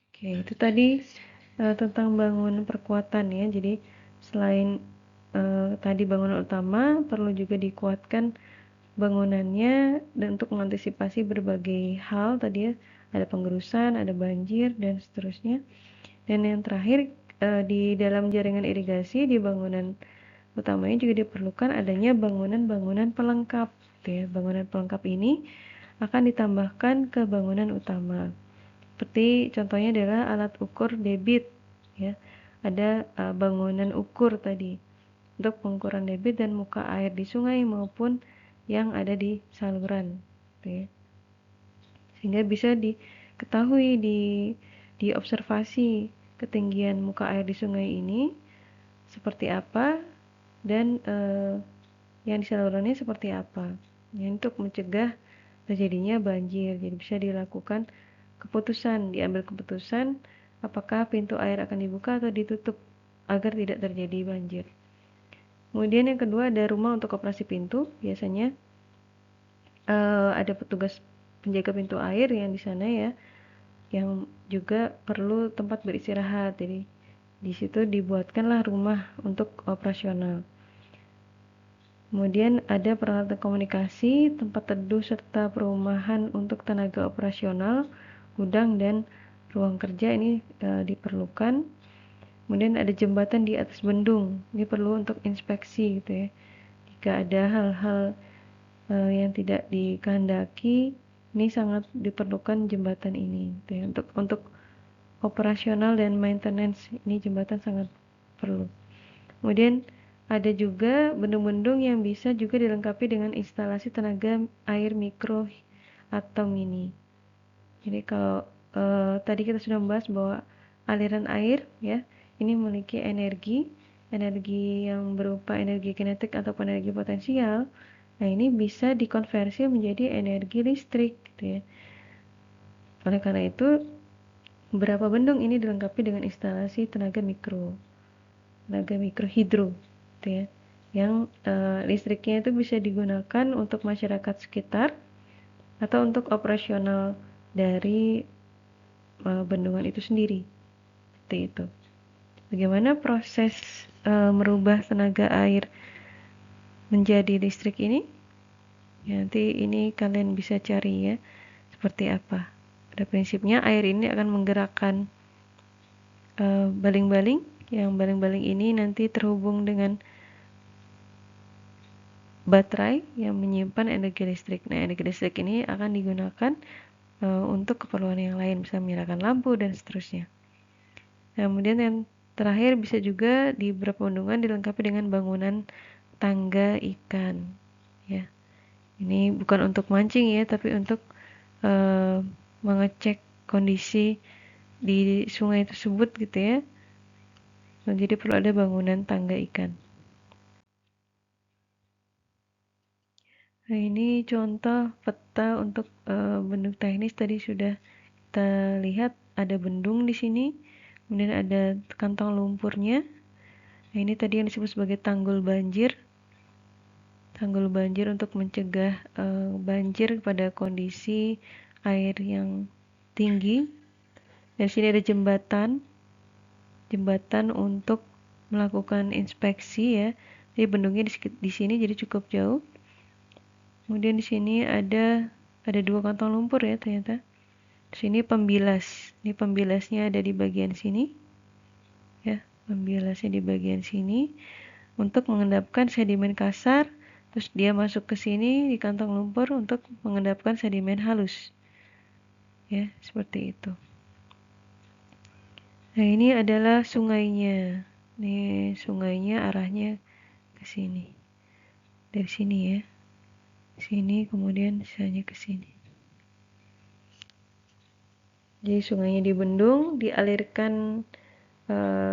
Oke, itu tadi tentang bangunan perkuatan ya. Jadi selain tadi bangunan utama, perlu juga dikuatkan bangunannya dan untuk mengantisipasi berbagai hal tadi ya, ada penggerusan, ada banjir dan seterusnya. Dan yang terakhir di dalam jaringan irigasi di bangunan utamanya juga diperlukan adanya bangunan-bangunan pelengkap gitu ya. Bangunan pelengkap ini akan ditambahkan ke bangunan utama. Seperti contohnya adalah alat ukur debit ya. Ada bangunan ukur tadi untuk pengukuran debit dan muka air di sungai maupun yang ada di saluran gitu ya. Sehingga bisa diketahui diobservasi ketinggian muka air di sungai ini seperti apa dan yang di salurannya seperti apa ya, untuk mencegah terjadinya banjir. Jadi bisa diambil keputusan apakah pintu air akan dibuka atau ditutup agar tidak terjadi banjir. Kemudian yang kedua ada rumah untuk operasi pintu. Biasanya ada petugas penjaga pintu air yang di sana ya, yang juga perlu tempat beristirahat. Jadi di situ dibuatkanlah rumah untuk operasional. Kemudian ada peralatan komunikasi, tempat teduh serta perumahan untuk tenaga operasional, gudang dan ruang kerja ini diperlukan. Kemudian ada jembatan di atas bendung, ini perlu untuk inspeksi gitu ya. Jika ada hal-hal yang tidak dikehendaki, ini sangat diperlukan jembatan ini gitu ya. Untuk operasional dan maintenance ini jembatan sangat perlu. Kemudian ada juga bendung-bendung yang bisa juga dilengkapi dengan instalasi tenaga air mikro atau mini. Jadi kalau tadi kita sudah membahas bahwa aliran air ya ini memiliki energi yang berupa energi kinetik atau energi potensial. Nah ini bisa dikonversi menjadi energi listrik gitu ya. Oleh karena itu beberapa bendung ini dilengkapi dengan instalasi tenaga mikro hidro gitu ya, yang listriknya itu bisa digunakan untuk masyarakat sekitar atau untuk operasional dari bendungan itu sendiri. Seperti itu. Bagaimana proses merubah tenaga air menjadi listrik ini? Ya, nanti ini kalian bisa cari ya seperti apa. Pada prinsipnya air ini akan menggerakkan baling-baling, yang baling-baling ini nanti terhubung dengan baterai yang menyimpan energi listrik. Nah, energi listrik ini akan digunakan untuk keperluan yang lain, bisa menyalakan lampu dan seterusnya. Nah, kemudian yang terakhir bisa juga di beberapa bendungan dilengkapi dengan bangunan tangga ikan. Ya, ini bukan untuk mancing ya, tapi untuk mengecek kondisi di sungai tersebut gitu ya. Nah, jadi perlu ada bangunan tangga ikan. Nah, ini contoh peta untuk bendung teknis tadi sudah kita lihat ada bendung di sini, kemudian ada kantong lumpurnya. Nah, ini tadi yang disebut sebagai tanggul banjir. Tanggul banjir untuk mencegah banjir pada kondisi air yang tinggi. Dan sini ada jembatan untuk melakukan inspeksi ya. Jadi bendungnya di sini jadi cukup jauh. Kemudian di sini ada 2 kantong lumpur ya ternyata. Di sini pembilas. Ini pembilasnya ada di bagian sini. Ya, pembilasnya di bagian sini untuk mengendapkan sedimen kasar, terus dia masuk ke sini di kantong lumpur untuk mengendapkan sedimen halus. Ya, seperti itu. Nah, ini adalah sungainya. Nih, sungainya arahnya ke sini. Dari sini ya. Sini kemudian sisanya ke sini. Jadi sungainya dibendung, dialirkan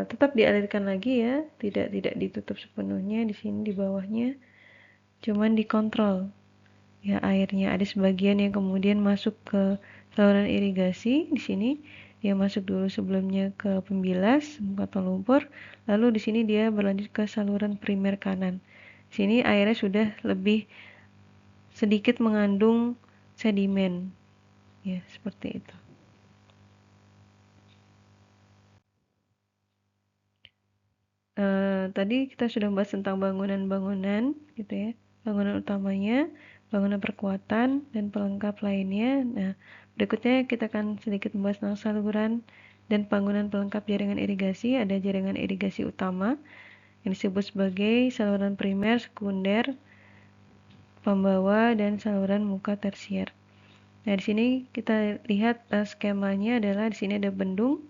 tetap dialirkan lagi ya, tidak ditutup sepenuhnya di sini di bawahnya. Cuman dikontrol. Ya, airnya ada sebagian yang kemudian masuk ke saluran irigasi di sini. Dia masuk dulu sebelumnya ke pembilas atau lumpur, lalu di sini dia berlanjut ke saluran primer kanan. Di sini airnya sudah lebih sedikit mengandung sedimen. Ya, seperti itu. Tadi kita sudah membahas tentang bangunan-bangunan gitu ya. Bangunan utamanya, bangunan perkuatan, dan pelengkap lainnya. Nah, berikutnya kita akan sedikit membahas tentang saluran dan bangunan pelengkap jaringan irigasi. Ada jaringan irigasi utama yang disebut sebagai saluran primer, sekunder, pembawa, dan saluran muka tersier. Nah, di sini kita lihat skemanya adalah di sini ada bendung,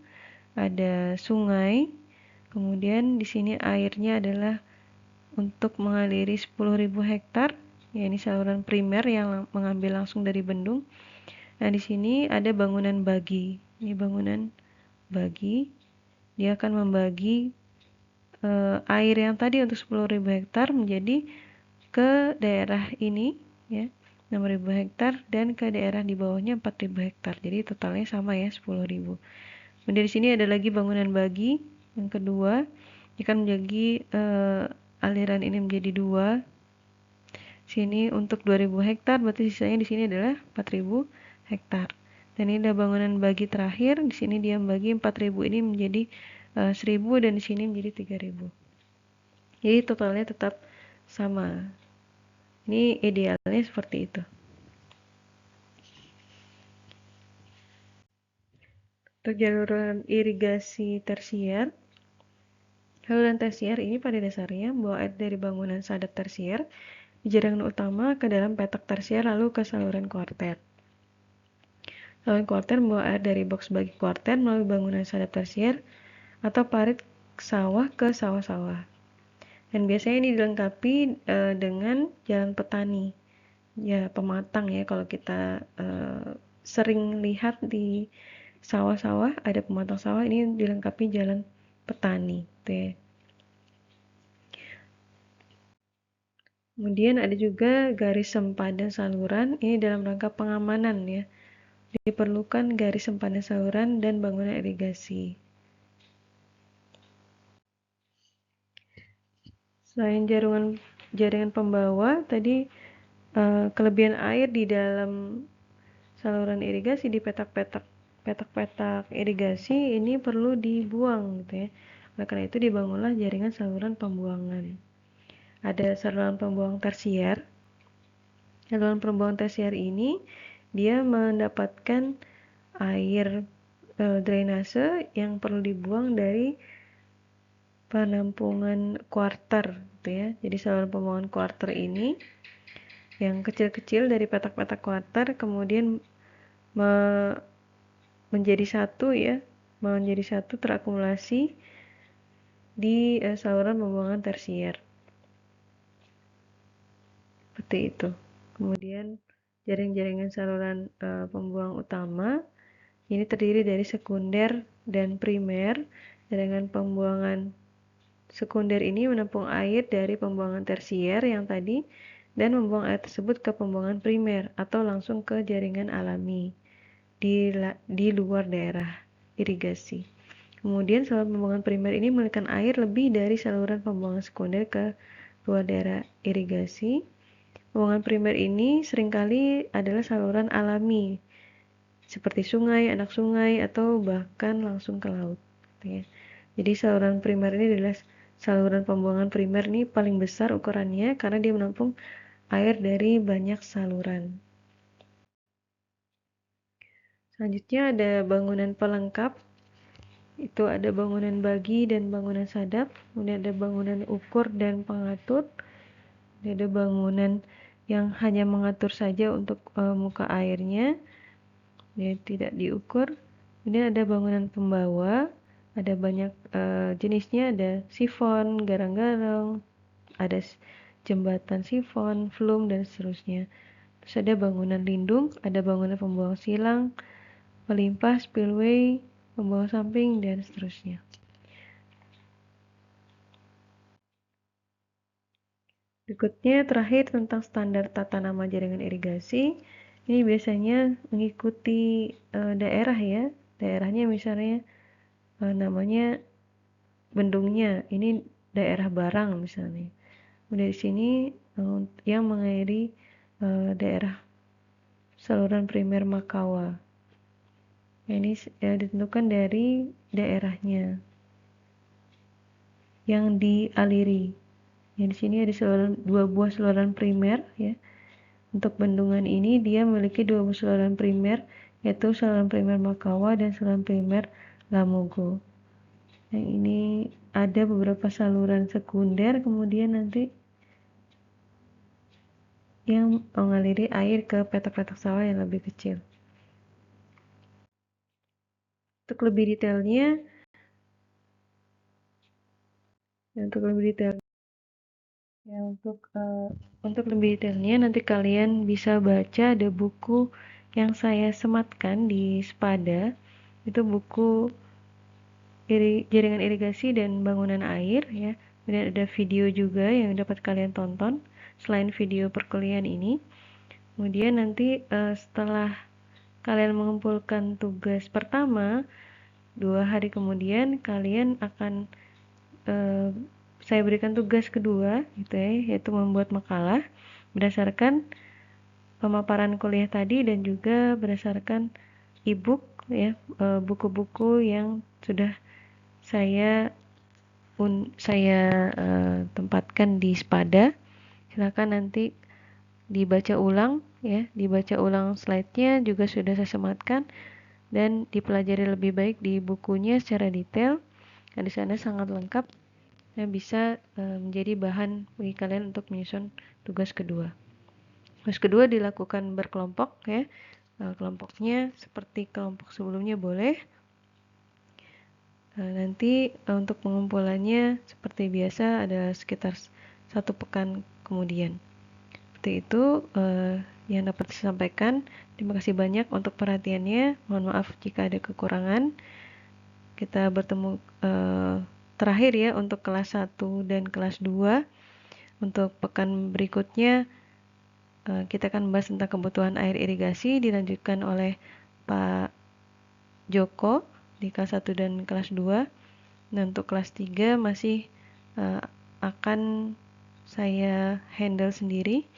ada sungai, kemudian di sini airnya adalah untuk mengaliri 10.000 hektar, ya ini saluran primer yang mengambil langsung dari bendung. Nah, di sini ada bangunan bagi. Ini bangunan bagi. Dia akan membagi air yang tadi untuk 10.000 hektar menjadi ke daerah ini ya 6.000 hektar dan ke daerah di bawahnya 4.000 hektar. Jadi totalnya sama ya 10.000. Kemudian di sini ada lagi bangunan bagi yang kedua, akan menjadi aliran ini menjadi dua. Sini untuk 2.000 hektar, berarti sisanya di sini adalah 4.000 hektar. Dan ini ada bangunan bagi terakhir, di sini dia membagi 4.000 ini menjadi 1.000 dan di sini menjadi 3.000. Jadi totalnya tetap sama. Ini idealnya seperti itu. Untuk jaluran irigasi tersier, saluran tersier ini pada dasarnya membawa air dari bangunan sadap tersier di jaringan utama ke dalam petak tersier lalu ke saluran kuarter. Saluran kuarter membawa air dari box bagi kuarter melalui bangunan sadap tersier atau parit sawah ke sawah-sawah. Dan biasanya ini dilengkapi dengan jalan petani. Ya, pematang ya kalau kita sering lihat di sawah-sawah ada pematang sawah, ini dilengkapi jalan petani gitu ya. Kemudian ada juga garis sempadan saluran, ini dalam rangka pengamanan ya. Diperlukan garis sempadan saluran dan bangunan irigasi. Selain jaringan pembawa, tadi kelebihan air di dalam saluran irigasi di petak-petak irigasi ini perlu dibuang gitu ya. Oleh karena itu dibangunlah jaringan saluran pembuangan. Ada saluran pembuang tersier. Saluran pembuangan tersier ini dia mendapatkan air drainase yang perlu dibuang dari penampungan kuarter gitu ya. Jadi saluran pembuangan kuarter ini yang kecil-kecil dari petak-petak kuarter kemudian menjadi satu ya, menjadi satu terakumulasi di saluran pembuangan tersier. Seperti itu. Kemudian jaring-jaringan saluran pembuang utama ini terdiri dari sekunder dan primer. Jaringan pembuangan sekunder ini menampung air dari pembuangan tersier yang tadi dan membuang air tersebut ke pembuangan primer atau langsung ke jaringan alami di luar daerah irigasi. Kemudian saluran pembuangan primer ini mengalirkan air lebih dari saluran pembuangan sekunder ke luar daerah irigasi. Pembuangan primer ini seringkali adalah saluran alami seperti sungai, anak sungai, atau bahkan langsung ke laut. Jadi saluran primer ini adalah saluran pembuangan primer ini paling besar ukurannya karena dia menampung air dari banyak saluran. Selanjutnya ada bangunan pelengkap. Itu ada bangunan bagi dan bangunan sadap, kemudian ada bangunan ukur dan pengatur, ada bangunan yang hanya mengatur saja untuk muka airnya, dia tidak diukur. Kemudian ada bangunan pembawa, Ada banyak jenisnya, ada sifon, garang-garang, ada jembatan sifon, flume, dan seterusnya. Terus ada bangunan lindung, ada bangunan pembuang silang, pelimpah, spillway, pembuang samping, dan seterusnya. Berikutnya terakhir tentang standar tata nama jaringan irigasi. Ini biasanya mengikuti daerah ya. Daerahnya misalnya namanya bendungnya ini daerah Barang misalnya. Dari sini yang mengairi daerah saluran primer Makawa. Ini ditentukan dari daerahnya yang dialiri. Ya, di sini ada dua buah saluran primer ya. Untuk bendungan ini dia memiliki dua buah saluran primer, yaitu saluran primer Makawa dan saluran primer Lamogo. Yang ini ada beberapa saluran sekunder, kemudian nanti yang mengaliri air ke petak-petak sawah yang lebih kecil. Untuk lebih detailnya, ya untuk lebih detailnya nanti kalian bisa baca ada buku yang saya sematkan di Spada. Itu buku jaringan irigasi dan bangunan air ya. Kemudian ada video juga yang dapat kalian tonton selain video perkuliahan ini. Kemudian nanti setelah kalian mengumpulkan tugas pertama, 2 hari kemudian kalian akan saya berikan tugas kedua gitu ya, yaitu membuat makalah berdasarkan pemaparan kuliah tadi dan juga berdasarkan e-book ya, buku-buku yang sudah saya tempatkan di Spada. Silakan nanti dibaca ulang ya, dibaca ulang slide-nya juga sudah saya sematkan dan dipelajari lebih baik di bukunya secara detail. Nah, di sana sangat lengkap dan bisa menjadi bahan bagi kalian untuk menyusun tugas kedua. Tugas kedua dilakukan berkelompok ya. Kelompoknya seperti kelompok sebelumnya boleh. Nanti untuk pengumpulannya seperti biasa ada sekitar 1 pekan kemudian. Seperti itu yang dapat saya sampaikan. Terima kasih banyak untuk perhatiannya. Mohon maaf jika ada kekurangan. Kita bertemu terakhir ya untuk kelas 1 dan kelas 2. Untuk pekan berikutnya kita akan membahas tentang kebutuhan air irigasi dilanjutkan oleh Pak Joko di kelas 1 dan kelas 2. Dan untuk kelas 3 masih akan saya handle sendiri.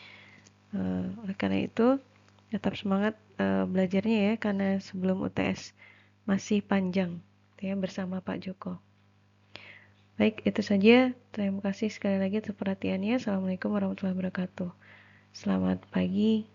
Oleh karena itu tetap semangat belajarnya ya, karena sebelum UTS masih panjang ya, bersama Pak Joko. Baik, itu saja. Terima kasih sekali lagi atas perhatiannya. Assalamualaikum warahmatullahi wabarakatuh. Selamat pagi.